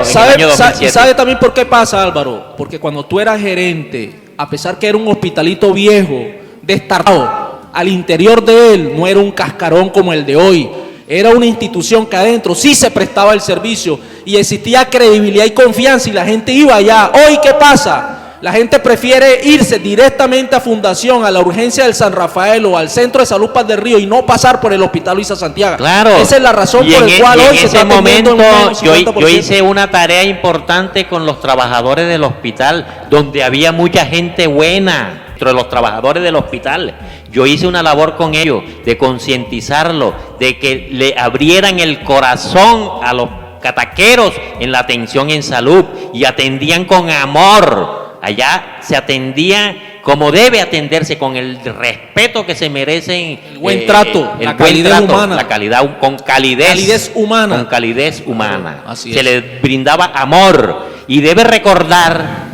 2007. ¿Y sabe también por qué pasa, Álvaro? Porque cuando tú eras gerente, a pesar que era un hospitalito viejo, destartado, al interior de él no era un cascarón como el de hoy. Era una institución que adentro sí se prestaba el servicio y existía credibilidad y confianza y la gente iba allá. Hoy, ¿qué pasa? La gente prefiere irse directamente a Fundación, a la urgencia del San Rafael o al Centro de Salud Paz del Río y no pasar por el Hospital Luisa Santiago. Claro. Esa es la razón por la cual hoy se está atendiendo en menos yo 50%. hice una tarea importante con los trabajadores del hospital, donde había mucha gente buena entre los trabajadores del hospital. Yo hice una labor con ellos de concientizarlos, de que le abrieran el corazón a los cataqueros en la atención en salud y atendían con amor. Allá se atendía como debe atenderse, con el respeto que se merecen. El buen trato, el la buen calidez trato, humana. la calidad, con calidez. Calidez humana. Con calidez humana. Así se es. les brindaba amor. Y debe recordar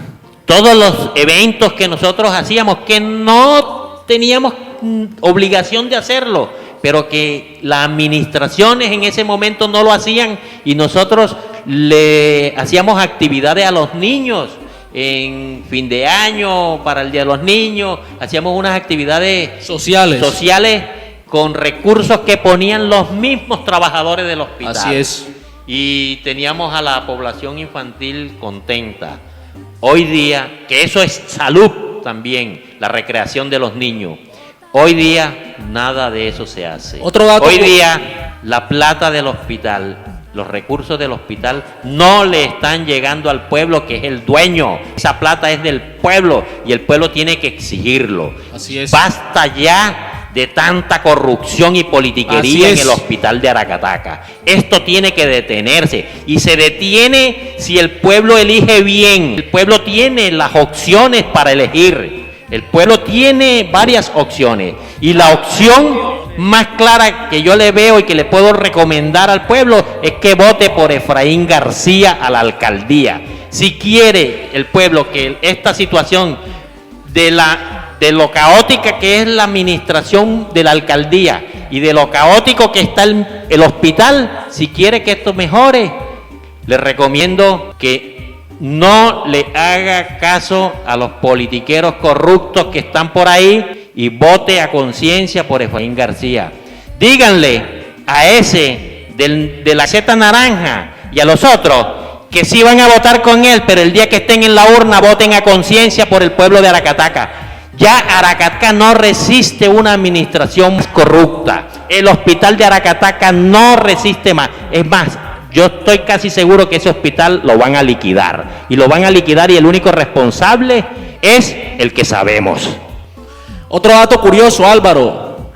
todos los eventos que nosotros hacíamos, que no teníamos obligación de hacerlo, pero que las administraciones en ese momento no lo hacían y nosotros le hacíamos actividades a los niños. En fin de año, para el Día de los Niños, hacíamos unas actividades sociales con recursos que ponían los mismos trabajadores del hospital. Así es. Y teníamos a la población infantil contenta. Hoy día, que eso es salud también, la recreación de los niños. Hoy día nada de eso se hace. Otro dato. Hoy día la plata del hospital, los recursos del hospital no le están llegando al pueblo, que es el dueño. Esa plata es del pueblo y el pueblo tiene que exigirlo. Así es. Basta ya de tanta corrupción y politiquería en el hospital de Aracataca. Esto tiene que detenerse y se detiene si el pueblo elige bien. El pueblo tiene las opciones para elegir. El pueblo tiene varias opciones y la opción más clara que yo le veo y que le puedo recomendar al pueblo es que vote por Efraín García a la alcaldía. Si quiere el pueblo que esta situación de lo caótica que es la administración de la alcaldía y de lo caótico que está el hospital, si quiere que esto mejore, le recomiendo que no le haga caso a los politiqueros corruptos que están por ahí y vote a conciencia por Efraín García. Díganle a ese de la seta naranja y a los otros que sí van a votar con él, pero el día que estén en la urna voten a conciencia por el pueblo de Aracataca. Ya Aracataca no resiste una administración corrupta. El hospital de Aracataca no resiste más. Es más, yo estoy casi seguro que ese hospital lo van a liquidar. Y lo van a liquidar y el único responsable es el que sabemos. Otro dato curioso, Álvaro.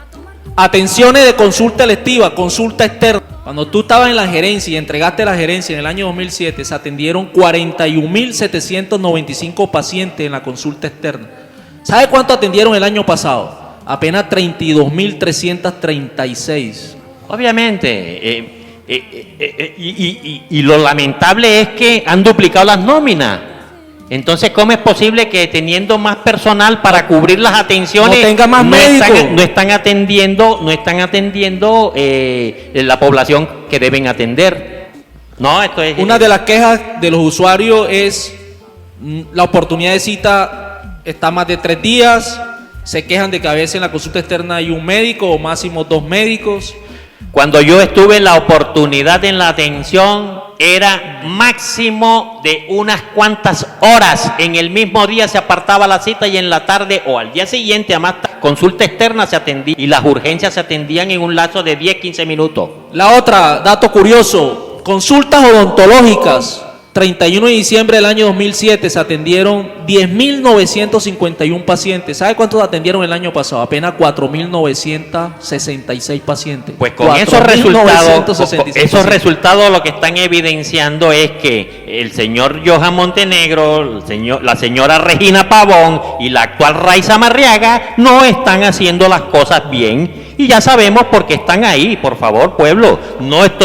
Atenciones de consulta electiva, consulta externa. Cuando tú estabas en la gerencia y entregaste la gerencia en el año 2007, se atendieron 41.795 pacientes en la consulta externa. ¿Sabe cuánto atendieron el año pasado? Apenas 32.336. Obviamente, y lo lamentable es que han duplicado las nóminas. Entonces, ¿cómo es posible que teniendo más personal para cubrir las atenciones no tenga más médicos? No están atendiendo la población que deben atender? No, esto es una de las quejas de los usuarios es la oportunidad de cita está más de 3 días. Se quejan de que a veces en la consulta externa hay un médico o máximo 2 médicos. Cuando yo estuve en la oportunidad en la atención, era máximo de unas cuantas horas. En el mismo día se apartaba la cita y en la tarde o al día siguiente, además, consulta externa se atendía y las urgencias se atendían en un lapso de 10-15 minutos. La otra, dato curioso, consultas odontológicas. 31 de diciembre del año 2007 se atendieron 10.951 pacientes. ¿Sabe cuántos atendieron el año pasado? Apenas 4.966 pacientes. Pues con esos resultados lo que están evidenciando es que el señor Johan Montenegro, la señora Regina Pavón y la actual Raiza Marriaga no están haciendo las cosas bien. Y ya sabemos por qué están ahí. Por favor, pueblo,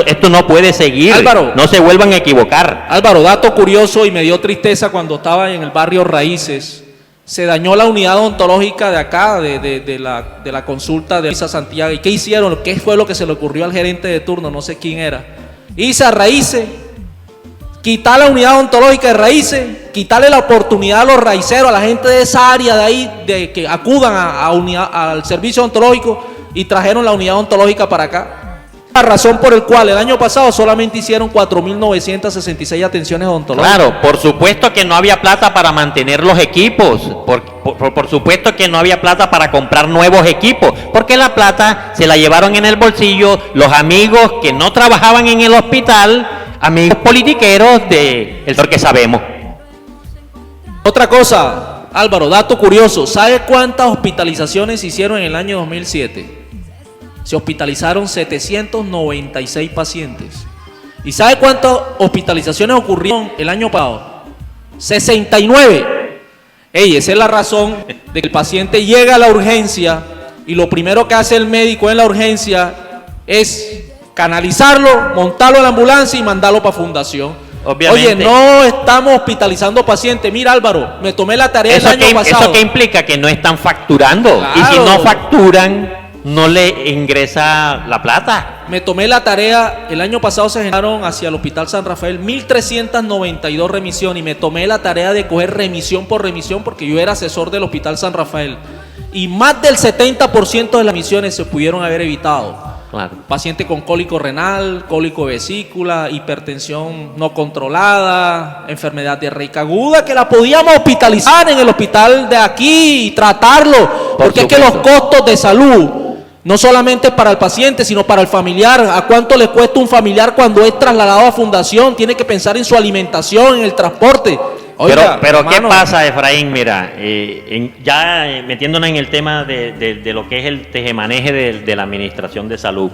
esto no puede seguir. Álvaro, no se vuelvan a equivocar. Álvaro, dato curioso y me dio tristeza cuando estaba en el barrio Raíces. Se dañó la unidad odontológica de acá, de la consulta de Isa Santiago. ¿Y qué hicieron? ¿Qué fue lo que se le ocurrió al gerente de turno? No sé quién era. Isa Raíces, quitar la unidad odontológica de raíces, quitarle la oportunidad a los raiceros, a la gente de esa área de ahí, de que acudan al servicio odontológico, y trajeron la unidad odontológica para acá. La razón por la cual el año pasado solamente hicieron 4.966 atenciones odontológicas. Claro, por supuesto que no había plata para mantener los equipos, por supuesto que no había plata para comprar nuevos equipos, porque la plata se la llevaron en el bolsillo los amigos que no trabajaban en el hospital, amigos politiqueros del sector que sabemos. Otra cosa, Álvaro, dato curioso, ¿sabe cuántas hospitalizaciones se hicieron en el año 2007? Se hospitalizaron 796 pacientes. ¿Y sabe cuántas hospitalizaciones ocurrieron el año pasado? 69. Esa es la razón de que el paciente llega a la urgencia y lo primero que hace el médico en la urgencia es canalizarlo, montarlo a la ambulancia y mandarlo para fundación. Obviamente. Oye, no estamos hospitalizando pacientes. Mira, Álvaro, me tomé la tarea el año pasado. ¿Eso qué implica? Que no están facturando. Claro. Y si no facturan, no le ingresa la plata. Me tomé la tarea, el año pasado se generaron hacia el Hospital San Rafael 1.392 remisiones y me tomé la tarea de coger remisión por remisión porque yo era asesor del Hospital San Rafael y más del 70% de las remisiones se pudieron haber evitado. Claro. Paciente con cólico renal, cólico de vesícula, hipertensión no controlada, enfermedad diarreica aguda, que la podíamos hospitalizar en el hospital de aquí y tratarlo, porque es que los costos de salud no solamente para el paciente, sino para el familiar. ¿A cuánto le cuesta un familiar cuando es trasladado a fundación? Tiene que pensar en su alimentación, en el transporte. Oiga, pero hermano, ¿qué pasa, Efraín? Mira, metiéndonos en el tema de lo que es el tejemaneje de la administración de salud.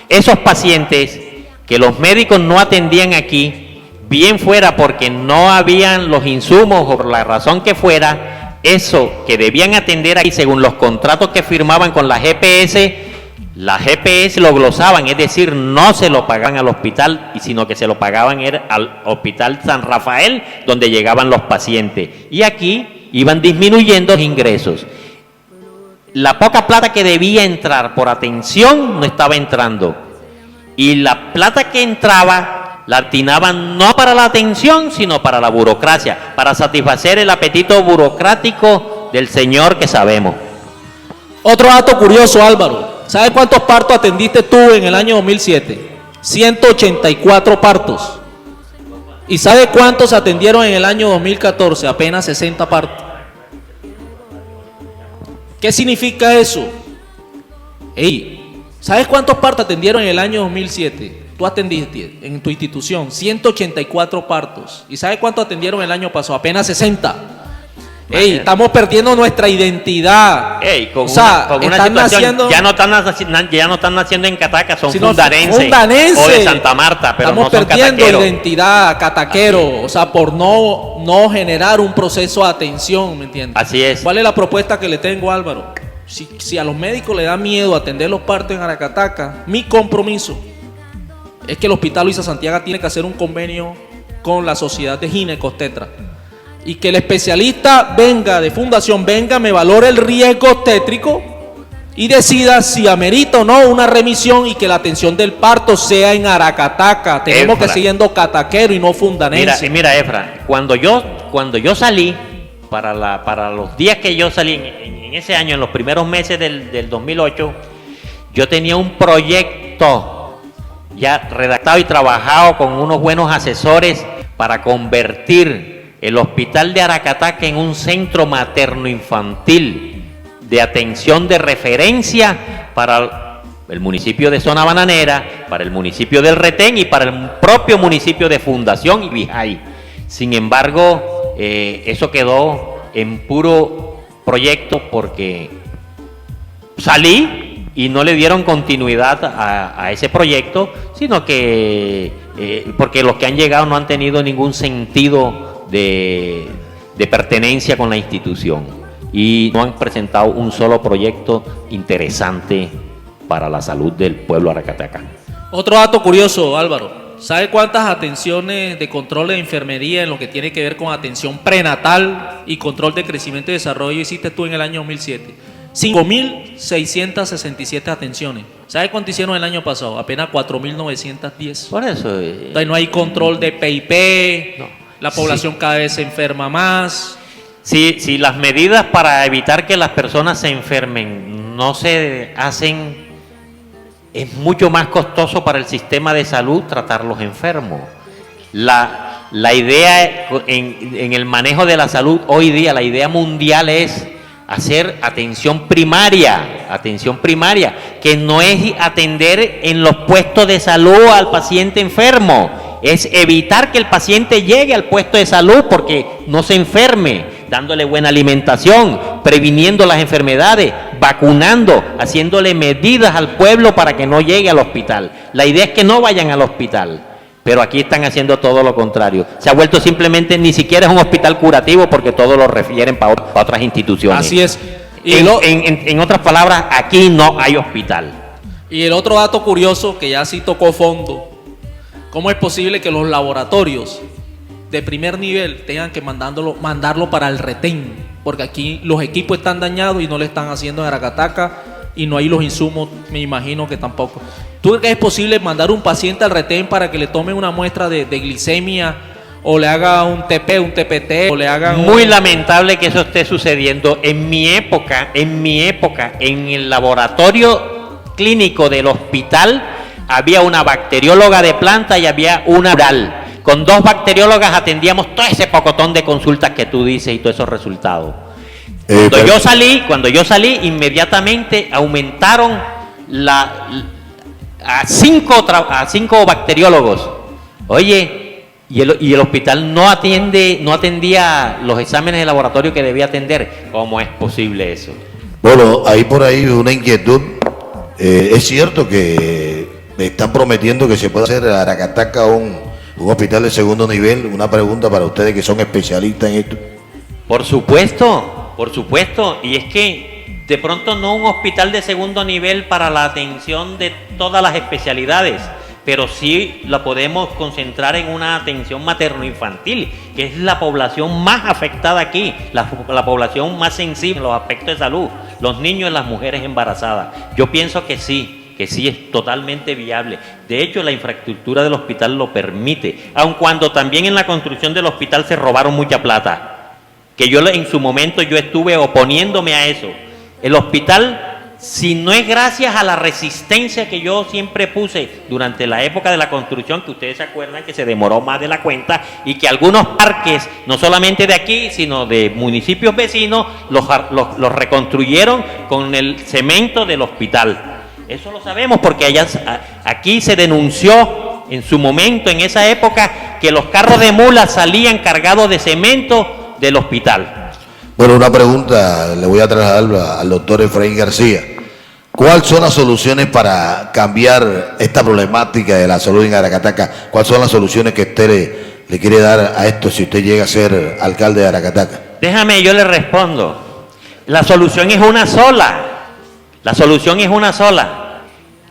Esos pacientes que los médicos no atendían aquí, bien fuera porque no habían los insumos o por la razón que fuera, eso que debían atender aquí según los contratos que firmaban con la GPS lo glosaban, es decir, no se lo pagaban al hospital, sino que se lo pagaban era al Hospital San Rafael, donde llegaban los pacientes. Y aquí iban disminuyendo los ingresos. La poca plata que debía entrar por atención no estaba entrando. Y la plata que entraba la atinaban no para la atención, sino para la burocracia, para satisfacer el apetito burocrático del señor que sabemos. Otro dato curioso, Álvaro. ¿Sabes cuántos partos atendiste tú en el año 2007? 184 partos. ¿Y sabe cuántos atendieron en el año 2014? Apenas 60 partos. ¿Qué significa eso? ¿Sabes cuántos partos atendieron en el año 2007? Tú atendiste en tu institución 184 partos. ¿Y sabes cuántos atendieron el año pasado? Apenas 60. Estamos perdiendo nuestra identidad. Con una situación, ya no están naciendo en Cataca, son fundarenses o de Santa Marta, pero estamos no son perdiendo cataqueros. identidad cataquero, por no generar un proceso de atención, ¿me entiendes? Así es. ¿Cuál es la propuesta que le tengo, Álvaro? Si a los médicos le da miedo atender los partos en Aracataca, mi compromiso es que el Hospital Luisa Santiago tiene que hacer un convenio con la Sociedad de Ginecobstetra y que el especialista de fundación me valore el riesgo obstétrico y decida si amerita o no una remisión y que la atención del parto sea en Aracataca. Tenemos que seguir siendo cataquero y no fundanense. Mira, Efra, cuando yo salí, para los días que yo salí en ese año, en los primeros meses del 2008, yo tenía un proyecto ya redactado y trabajado con unos buenos asesores para convertir el hospital de Aracataca en un centro materno-infantil de atención de referencia para el municipio de Zona Bananera, para el municipio del Retén y para el propio municipio de Fundación y Vijay. Sin embargo, eso quedó en puro proyecto porque salí y no le dieron continuidad a ese proyecto, sino que porque los que han llegado no han tenido ningún sentido de pertenencia con la institución y no han presentado un solo proyecto interesante para la salud del pueblo Aracataca. Otro dato curioso, Álvaro. ¿Sabe cuántas atenciones de control de enfermería en lo que tiene que ver con atención prenatal y control de crecimiento y desarrollo hiciste tú en el año 2007? 5.667 atenciones. ¿Sabe cuánto hicieron el año pasado? Apenas 4.910. Por eso. Entonces no hay control de PIP, No. la población cada vez se enferma más. Si las medidas para evitar que las personas se enfermen no se hacen, es mucho más costoso para el sistema de salud tratar los enfermos. La idea en el manejo de la salud hoy día, la idea mundial es hacer atención primaria, que no es atender en los puestos de salud al paciente enfermo, es evitar que el paciente llegue al puesto de salud porque no se enferme, dándole buena alimentación, previniendo las enfermedades, vacunando, haciéndole medidas al pueblo para que no llegue al hospital. La idea es que no vayan al hospital. Pero aquí están haciendo todo lo contrario. Se ha vuelto simplemente, ni siquiera es un hospital curativo porque todo lo refieren para otras instituciones. Así es. Y en otras palabras, aquí no hay hospital. Y el otro dato curioso que ya sí tocó fondo, ¿cómo es posible que los laboratorios de primer nivel tengan que mandarlo para el retén? Porque aquí los equipos están dañados y no le están haciendo en Aracataca y no hay los insumos, me imagino que tampoco. ¿Tú crees que es posible mandar un paciente al retén para que le tomen una muestra de glicemia o le haga un TP, un TPT o le hagan Muy lamentable que eso esté sucediendo. En mi época, en el laboratorio clínico del hospital había una bacterióloga de planta y había una rural. Con 2 bacteriólogas atendíamos todo ese pocotón de consultas que tú dices y todos esos resultados. Cuando yo salí, inmediatamente aumentaron a 5 bacteriólogos. Oye, y el hospital no atendía los exámenes de laboratorio que debía atender. ¿Cómo es posible eso? Bueno, hay por ahí una inquietud. Es cierto que me están prometiendo que se puede hacer en Aracataca un hospital de segundo nivel. Una pregunta para ustedes que son especialistas en esto. Por supuesto. Y es que de pronto no un hospital de segundo nivel para la atención de todas las especialidades, pero sí la podemos concentrar en una atención materno-infantil, que es la población más afectada aquí, la población más sensible en los aspectos de salud, los niños y las mujeres embarazadas. Yo pienso que sí es totalmente viable. De hecho, la infraestructura del hospital lo permite, aun cuando también en la construcción del hospital se robaron mucha plata, que yo en su momento yo estuve oponiéndome a eso. El hospital, si no es gracias a la resistencia que yo siempre puse durante la época de la construcción, que ustedes se acuerdan que se demoró más de la cuenta y que algunos parques, no solamente de aquí, sino de municipios vecinos, los reconstruyeron con el cemento del hospital. Eso lo sabemos porque aquí se denunció en su momento, en esa época, que los carros de mulas salían cargados de cemento del hospital. Bueno, una pregunta le voy a trasladar al doctor Efraín García. ¿Cuáles son las soluciones para cambiar esta problemática de la salud en Aracataca? ¿Cuáles son las soluciones que usted le quiere dar a esto si usted llega a ser alcalde de Aracataca? Déjame, yo le respondo. La solución es una sola.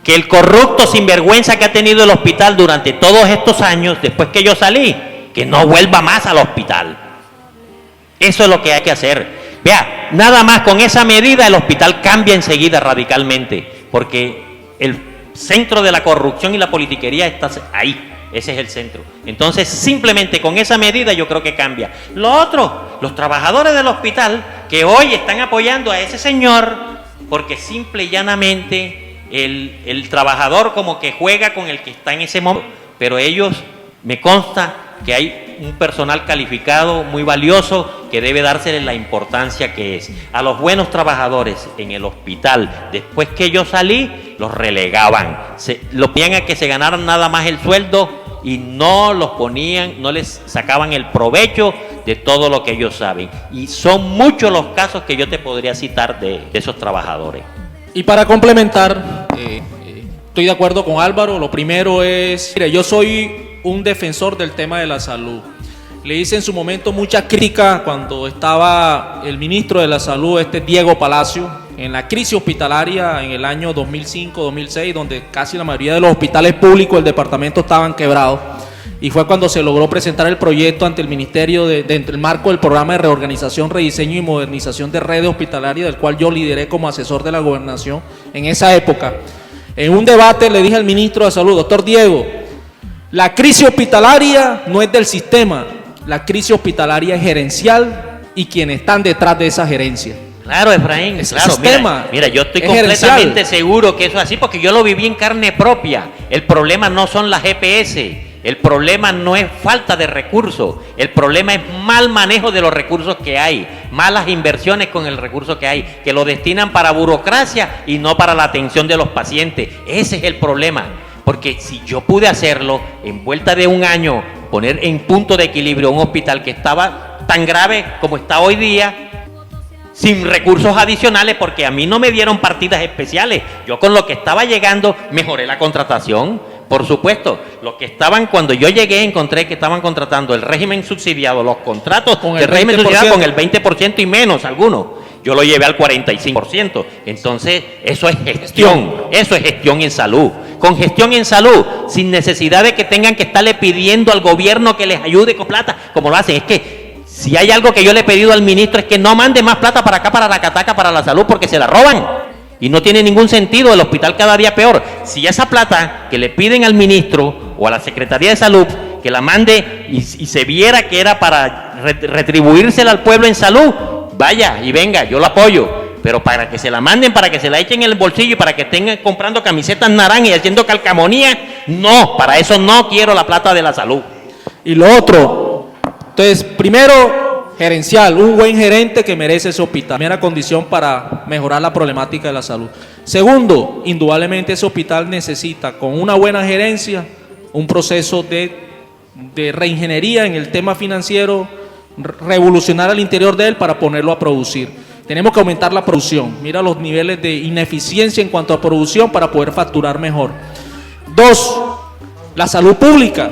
Que el corrupto sinvergüenza que ha tenido el hospital durante todos estos años, después que yo salí, que no vuelva más al hospital. Eso es lo que hay que hacer. Vea, nada más con esa medida el hospital cambia enseguida radicalmente, porque el centro de la corrupción y la politiquería está ahí, ese es el centro. Entonces, simplemente con esa medida yo creo que cambia. Lo otro, los trabajadores del hospital que hoy están apoyando a ese señor, porque simple y llanamente el trabajador como que juega con el que está en ese momento, pero ellos, me consta que hay un personal calificado muy valioso que debe dársele la importancia que es. A los buenos trabajadores en el hospital, después que yo salí, los relegaban. Lo ponían a que se ganaran nada más el sueldo y no los ponían, no les sacaban el provecho de todo lo que ellos saben. Y son muchos los casos que yo te podría citar de esos trabajadores. Y para complementar, estoy de acuerdo con Álvaro. Lo primero es, mire, yo soy un defensor del tema de la salud. Le hice en su momento mucha crítica cuando estaba el ministro de la salud, Diego Palacio, en la crisis hospitalaria en el año 2005-2006, donde casi la mayoría de los hospitales públicos del departamento estaban quebrados. y fue cuando se logró presentar el proyecto ante el Ministerio dentro del marco del programa de reorganización, rediseño y modernización de redes hospitalarias, del cual yo lideré como asesor de la gobernación en esa época. En un debate le dije al ministro de Salud, doctor Diego, la crisis hospitalaria no es del sistema, la crisis hospitalaria es gerencial y quienes están detrás de esa gerencia. Claro, Efraín, Ese claro, sistema mira, yo estoy es completamente gerencial. seguro que eso es así, porque yo lo viví en carne propia. El problema no son las GPS, el problema no es falta de recursos, el problema es mal manejo de los recursos que hay, malas inversiones con el recurso que hay, que lo destinan para burocracia y no para la atención de los pacientes. Ese es el problema, porque si yo pude hacerlo en vuelta de un año, poner en punto de equilibrio un hospital que estaba tan grave como está hoy día, sin recursos adicionales, porque a mí no me dieron partidas especiales, yo con lo que estaba llegando mejoré la contratación. Por supuesto, los que estaban, cuando yo llegué, encontré que estaban contratando el régimen subsidiado, los contratos con del régimen subsidiado con el 20% y menos algunos. Yo lo llevé al 45%. Entonces, eso es gestión. Eso es gestión en salud. Con gestión en salud, sin necesidad de que tengan que estarle pidiendo al gobierno que les ayude con plata, como lo hacen. Es que si hay algo que yo le he pedido al ministro es que no mande más plata para acá, para Aracataca, para la salud, porque se la roban. Y no tiene ningún sentido, el hospital cada día peor. Si esa plata que le piden al ministro o a la Secretaría de Salud, que la mande y se viera que era para retribuírsela al pueblo en salud, vaya y venga, yo lo apoyo. Pero para que se la manden, para que se la echen en el bolsillo y para que estén comprando camisetas naranjas y haciendo calcamonía, no, para eso no quiero la plata de la salud. Y lo otro, entonces, primero, gerencial, un buen gerente que merece ese hospital, primera condición para mejorar la problemática de la salud. Segundo, indudablemente ese hospital necesita, con una buena gerencia, un proceso de reingeniería en el tema financiero, revolucionar al interior de él para ponerlo a producir. Tenemos que aumentar la producción, mira los niveles de ineficiencia en cuanto a producción para poder facturar mejor. Dos, la salud pública.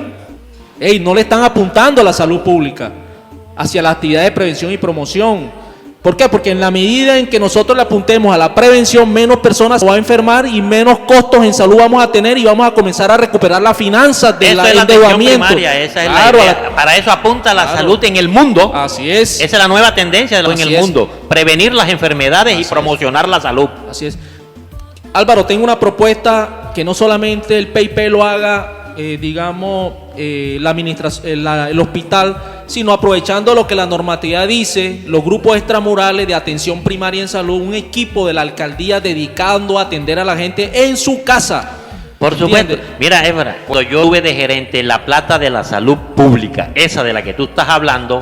No le están apuntando a la salud pública, hacia la actividad de prevención y promoción. ¿Por qué? Porque en la medida en que nosotros le apuntemos a la prevención, menos personas se van a enfermar y menos costos en salud vamos a tener y vamos a comenzar a recuperar las finanzas del endeudamiento. Esa es la idea. Para eso apunta la salud en el mundo. Así es. Esa es la nueva tendencia en el mundo. Prevenir las enfermedades y promocionar la salud. Así es. Álvaro, tengo una propuesta que no solamente el PIP lo haga, la administración, el hospital, sino aprovechando lo que la normatividad dice, los grupos extramurales de atención primaria en salud, un equipo de la alcaldía dedicando a atender a la gente en su casa. Por supuesto. Mira, Évora, cuando yo tuve de gerente la plata de la salud pública, esa de la que tú estás hablando,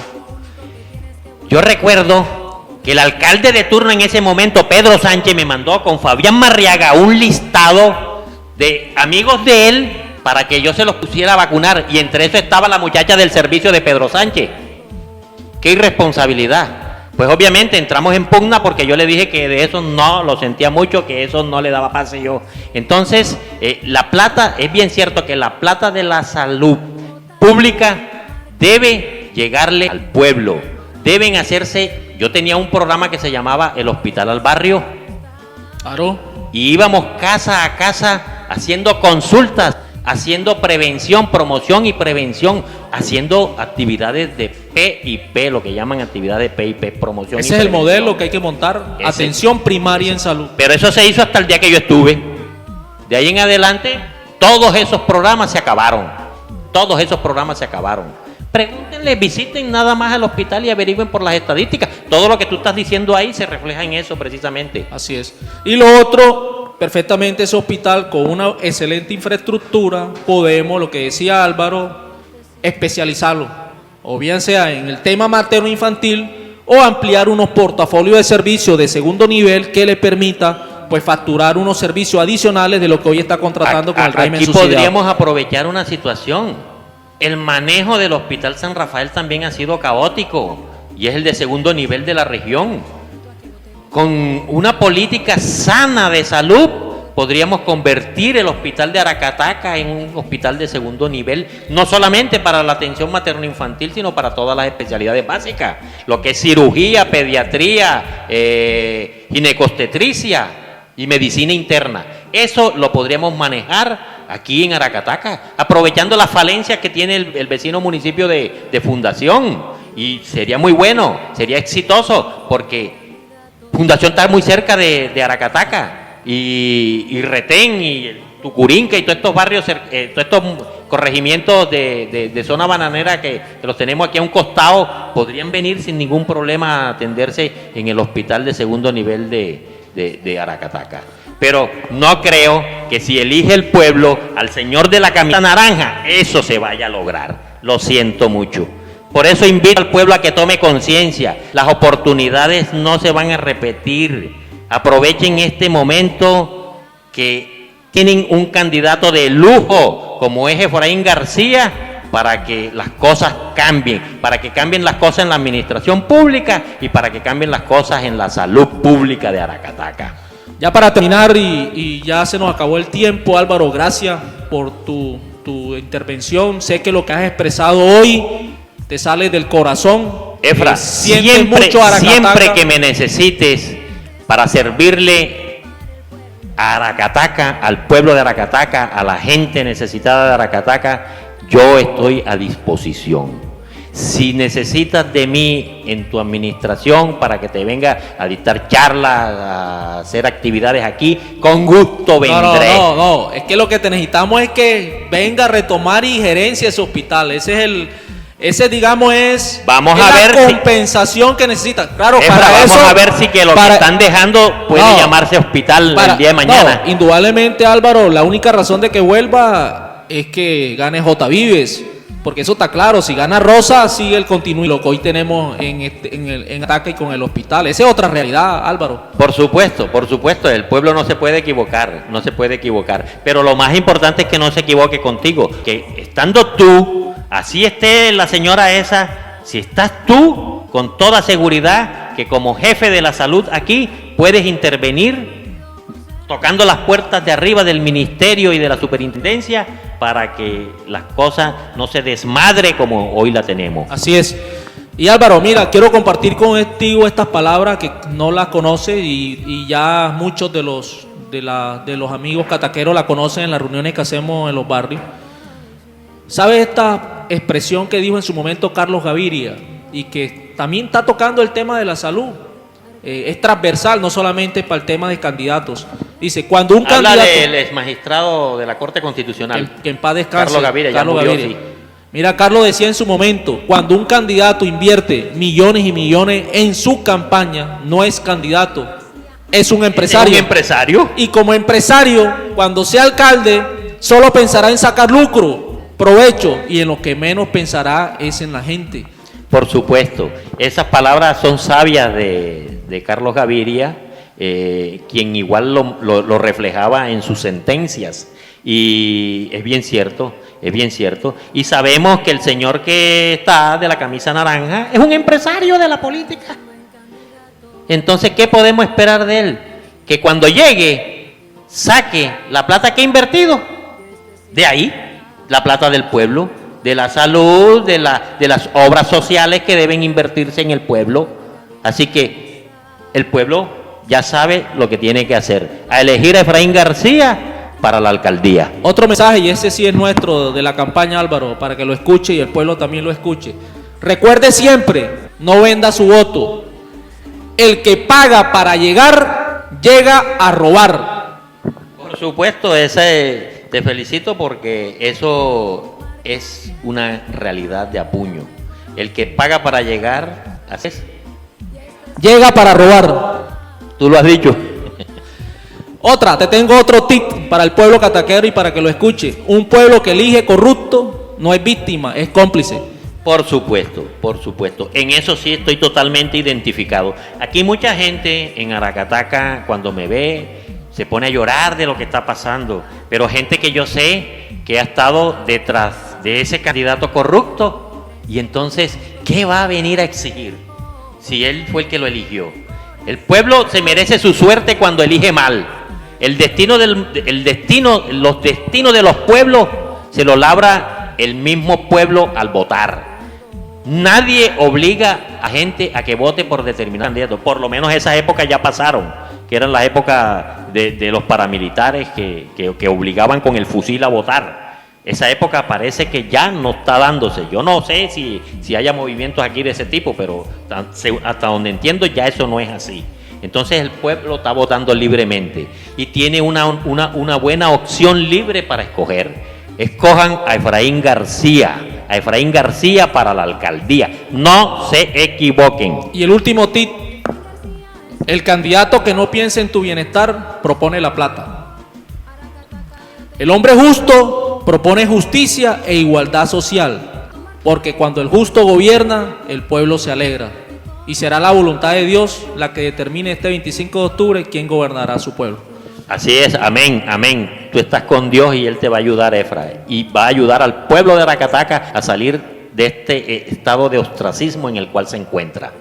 yo recuerdo que el alcalde de turno en ese momento, Pedro Sánchez, me mandó con Fabián Marriaga un listado de amigos de él para que yo se los pusiera a vacunar, y entre eso estaba la muchacha del servicio de Pedro Sánchez. ¡Qué irresponsabilidad! Pues obviamente entramos en pugna porque yo le dije que de eso no lo sentía mucho, que eso no le daba pase yo. Entonces, la plata, es bien cierto que la plata de la salud pública debe llegarle al pueblo. Deben hacerse, yo tenía un programa que se llamaba El Hospital al Barrio. Claro. Y íbamos casa a casa haciendo consultas, haciendo prevención, promoción y prevención, haciendo actividades de P&P, lo que llaman actividades P&P, promoción. Ese es el modelo que hay que montar, atención primaria en salud. Pero eso se hizo hasta el día que yo estuve. De ahí en adelante, todos esos programas se acabaron. Todos esos programas se acabaron. Pregúntenle, visiten nada más al hospital y averigüen por las estadísticas. Todo lo que tú estás diciendo ahí se refleja en eso precisamente. Así es. Y lo otro, perfectamente ese hospital con una excelente infraestructura, podemos, lo que decía Álvaro, especializarlo, o bien sea en el tema materno-infantil o ampliar unos portafolios de servicios de segundo nivel que le permita pues facturar unos servicios adicionales de lo que hoy está contratando con el régimen subsidiado. Aquí podríamos aprovechar una situación. El manejo del Hospital San Rafael también ha sido caótico y es el de segundo nivel de la región. Con una política sana de salud podríamos convertir el hospital de Aracataca en un hospital de segundo nivel, no solamente para la atención materno-infantil, sino para todas las especialidades básicas, lo que es cirugía, pediatría, ginecobstetricia y medicina interna. Eso lo podríamos manejar aquí en Aracataca, aprovechando las falencias que tiene el vecino municipio de Fundación. Y sería muy bueno, sería exitoso, porque Fundación está muy cerca de Aracataca, y Retén, y Tucurinca, y todos estos barrios, todos estos corregimientos de zona bananera que los tenemos aquí a un costado, podrían venir sin ningún problema a atenderse en el hospital de segundo nivel de Aracataca. Pero no creo que si elige el pueblo al señor de la camisa naranja, eso se vaya a lograr. Lo siento mucho. Por eso invito al pueblo a que tome conciencia. Las oportunidades no se van a repetir. Aprovechen este momento que tienen un candidato de lujo como es Efraín García, para que las cosas cambien, para que cambien las cosas en la administración pública y para que cambien las cosas en la salud pública de Aracataca. Ya para terminar, y ya se nos acabó el tiempo, Álvaro, gracias por tu intervención. Sé que lo que has expresado hoy te sale del corazón. Efra, siempre que me necesites para servirle a Aracataca, al pueblo de Aracataca, a la gente necesitada de Aracataca, yo estoy a disposición. Si necesitas de mí en tu administración para que te venga a dictar charlas, a hacer actividades aquí, con gusto vendré. No, es que lo que te necesitamos es que venga a retomar y gerencia ese hospital. Ese digamos es la compensación que necesita. Claro, para eso vamos a ver si que lo que están dejando puede llamarse hospital el día de mañana. No, indudablemente, Álvaro, la única razón de que vuelva es que gane J. Vives, porque eso está claro. Si gana Rosa, sigue el continuo lo que hoy tenemos en Ataque y con el hospital. Esa es otra realidad, Álvaro. Por supuesto, el pueblo no se puede equivocar, pero lo más importante es que no se equivoque contigo, que estando tú, así esté la señora esa, si estás tú, con toda seguridad que como jefe de la salud aquí puedes intervenir tocando las puertas de arriba del ministerio y de la superintendencia para que las cosas no se desmadre como hoy la tenemos. Así es. Y Álvaro, mira, quiero compartir contigo estas palabras que no las conoces y ya muchos de los amigos cataqueros la conocen en las reuniones que hacemos en los barrios. ¿Sabes esta expresión que dijo en su momento Carlos Gaviria y que también está tocando el tema de la salud? Es transversal, no solamente para el tema de candidatos. Dice, cuando un candidato... Habla del exmagistrado de la Corte Constitucional. Que en paz descanse. Carlos Gaviria, ya murió, sí. Mira, Carlos decía en su momento, cuando un candidato invierte millones y millones en su campaña, no es candidato, es un empresario. ¿Es un empresario? Y como empresario, cuando sea alcalde, solo pensará en sacar lucro, provecho, y en lo que menos pensará es en la gente. Por supuesto, esas palabras son sabias de Carlos Gaviria, quien igual lo reflejaba en sus sentencias, y es bien cierto, y sabemos que el señor que está de la camisa naranja es un empresario de la política. Entonces, ¿qué podemos esperar de él? Que cuando llegue, saque la plata que ha invertido, de ahí, la plata del pueblo, de la salud, de las obras sociales que deben invertirse en el pueblo. Así que el pueblo ya sabe lo que tiene que hacer, a elegir a Efraín García para la alcaldía. Otro mensaje, y ese sí es nuestro de la campaña, Álvaro, para que lo escuche y el pueblo también lo escuche. Recuerde siempre, no venda su voto. El que paga para llegar, llega a robar. Por supuesto, te felicito porque eso es una realidad de apuño. El que paga para llegar, así es. Llega para robar. Tú lo has dicho. Te tengo otro tip para el pueblo cataquero y para que lo escuche. Un pueblo que elige corrupto no es víctima, es cómplice. Por supuesto. En eso sí estoy totalmente identificado. Aquí mucha gente en Aracataca, cuando me ve, se pone a llorar de lo que está pasando. Pero gente que yo sé que ha estado detrás de ese candidato corrupto. Y entonces, ¿qué va a venir a exigir si él fue el que lo eligió? El pueblo se merece su suerte cuando elige mal. Los destinos de los pueblos se los labra el mismo pueblo al votar. Nadie obliga a gente a que vote por determinado candidato. Por lo menos esas épocas ya pasaron. que eran las épocas de los paramilitares que obligaban con el fusil a votar. Esa época parece que ya no está dándose. Yo no sé si haya movimientos aquí de ese tipo, pero hasta donde entiendo ya eso no es así. Entonces el pueblo está votando libremente y tiene una buena opción libre para escoger. Escojan a Efraín García para la alcaldía. No se equivoquen. Y el último tip: el candidato que no piense en tu bienestar propone la plata. El hombre justo propone justicia e igualdad social, porque cuando el justo gobierna, el pueblo se alegra. Y será la voluntad de Dios la que determine este 25 de octubre quién gobernará a su pueblo. Así es, amén, amén. Tú estás con Dios y Él te va a ayudar, Efraín. Y va a ayudar al pueblo de Aracataca a salir de este estado de ostracismo en el cual se encuentra.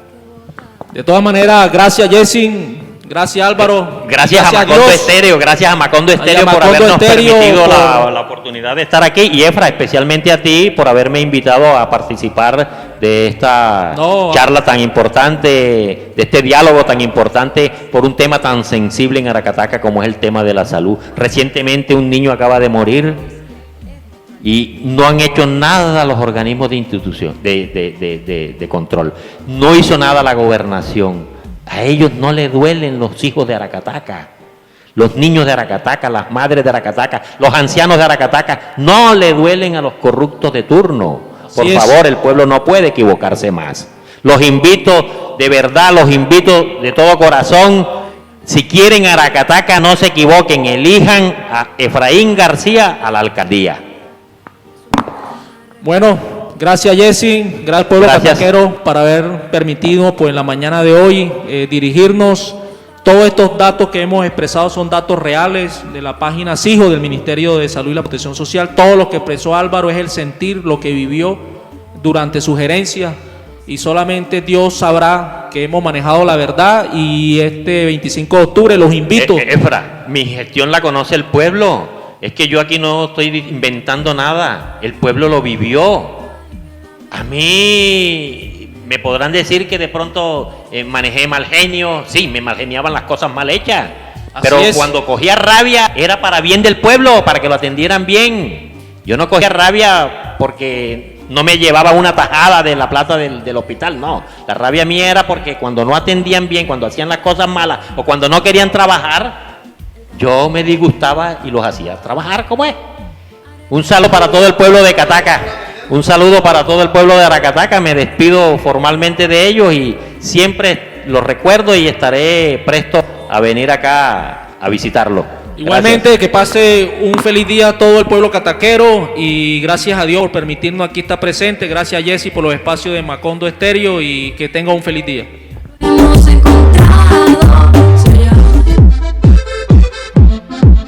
De todas maneras, gracias Jessy, gracias Álvaro. Gracias a Macondo Estéreo, gracias a Macondo Estéreo por habernos permitido la oportunidad de estar aquí. Y Efra, especialmente a ti por haberme invitado a participar de esta charla tan importante, de este diálogo tan importante por un tema tan sensible en Aracataca como es el tema de la salud. Recientemente un niño acaba de morir y no han hecho nada los organismos de institución, de control. No hizo nada la gobernación. A ellos no les duelen los hijos de Aracataca, los niños de Aracataca, las madres de Aracataca, los ancianos de Aracataca. No le duelen a los corruptos de turno. Por favor, el pueblo no puede equivocarse más. Los invito, de verdad, los invito de todo corazón. Si quieren Aracataca, no se equivoquen. Elijan a Efraín García a la alcaldía. Bueno, gracias Jessy, gracias pueblo cataquero por haber permitido pues en la mañana de hoy dirigirnos. Todos estos datos que hemos expresado son datos reales de la página SIJO del Ministerio de Salud y la Protección Social. Todo lo que expresó Álvaro es el sentir, lo que vivió durante su gerencia, y solamente Dios sabrá que hemos manejado la verdad. Y este 25 de octubre los invito. Efra, mi gestión la conoce el pueblo. Es que yo aquí no estoy inventando nada. El pueblo lo vivió. A mí me podrán decir que de pronto manejé mal genio. Sí, me malgeniaban las cosas mal hechas. Pero cuando cogía rabia era para bien del pueblo, para que lo atendieran bien. Yo no cogía rabia porque no me llevaba una tajada de la plata del hospital, no. La rabia mía era porque cuando no atendían bien, cuando hacían las cosas malas o cuando no querían trabajar, yo me disgustaba y los hacía trabajar como es. Un saludo para todo el pueblo de Cataca. Un saludo para todo el pueblo de Aracataca. Me despido formalmente de ellos y siempre los recuerdo y estaré presto a venir acá a visitarlo. Igualmente, gracias. Que pase un feliz día a todo el pueblo cataquero y gracias a Dios por permitirnos aquí estar presente. Gracias a Jessy por los espacios de Macondo Estéreo y que tenga un feliz día. Hemos encontrado.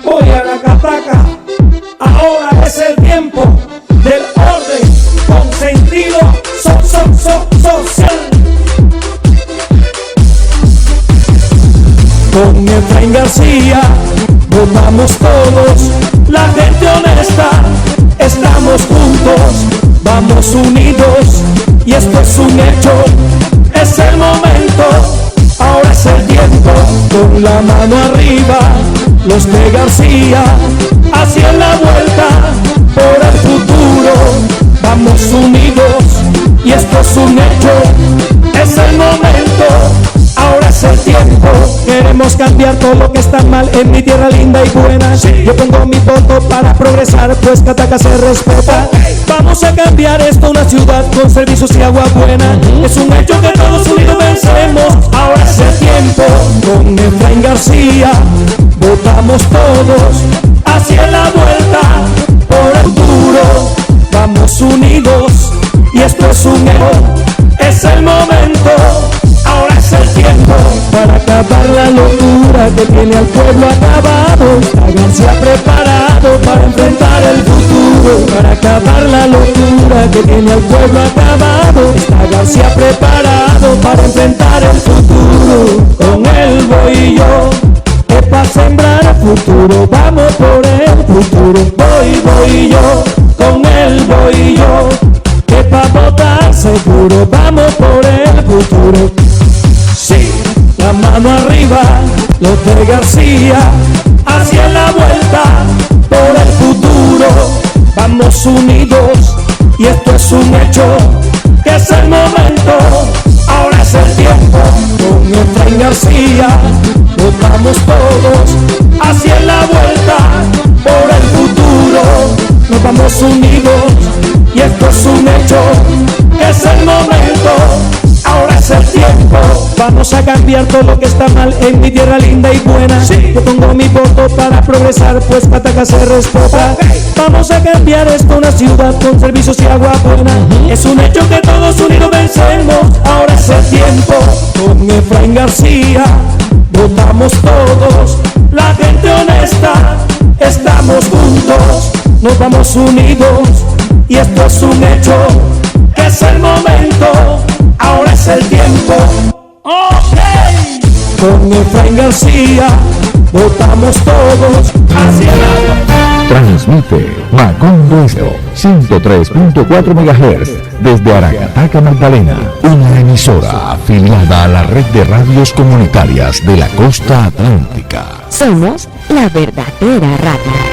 Voy a Aracataca, ahora es el tiempo del orden con sentido social. Con Efraín García votamos todos, la gente honesta, estamos juntos, vamos unidos y esto es un hecho, es el momento, ahora es el tiempo, con la mano arriba, los de García, hacia la vuelta, por el futuro, vamos unidos y esto es un hecho, es el momento, ahora es el tiempo. Queremos cambiar todo lo que está mal en mi tierra linda y buena. Yo pongo mi voto para progresar, pues Cataca se respeta. Vamos a cambiar esto, una ciudad con servicios y agua buena. Es un hecho que todos unidos vencemos. Ahora es el tiempo. Con Efraín García votamos todos hacia la vuelta por el futuro. Vamos unidos y esto es un hecho, es el momento. Ahora es el tiempo para acabar la locura que tiene al pueblo acabado. Está García preparado para enfrentar el futuro. Para acabar la locura que tiene al pueblo acabado. Está García preparado para enfrentar el futuro. Con él voy yo, que para sembrar el futuro. Vamos por el futuro. Voy yo, con él voy yo, que para votar seguro. Vamos por el futuro. Sí, la mano arriba, los de García, hacia la vuelta por el futuro. Vamos unidos y esto es un hecho, que es el momento, ahora es el tiempo. Con Efraín García nos vamos todos hacia la vuelta por el futuro. Nos vamos unidos y esto es un hecho, que es el momento, ahora es el tiempo. Vamos a cambiar todo lo que está mal en mi tierra linda y buena. Yo pongo mi voto para progresar, pues Pataca se respeta. Vamos a cambiar esto, una ciudad con servicios y agua buena. Es un hecho que todos unidos vencemos, ahora es el tiempo. Con Efraín García votamos todos, la gente honesta, estamos juntos, nos vamos unidos y esto es un hecho, que es el momento, ahora es el tiempo. Okay. Con Efraín García votamos todos hacia la... Transmite Macondo Estéreo 103.4 MHz desde Aracataca, Magdalena, una emisora afiliada a la red de radios comunitarias de la costa atlántica. Somos la verdadera radio.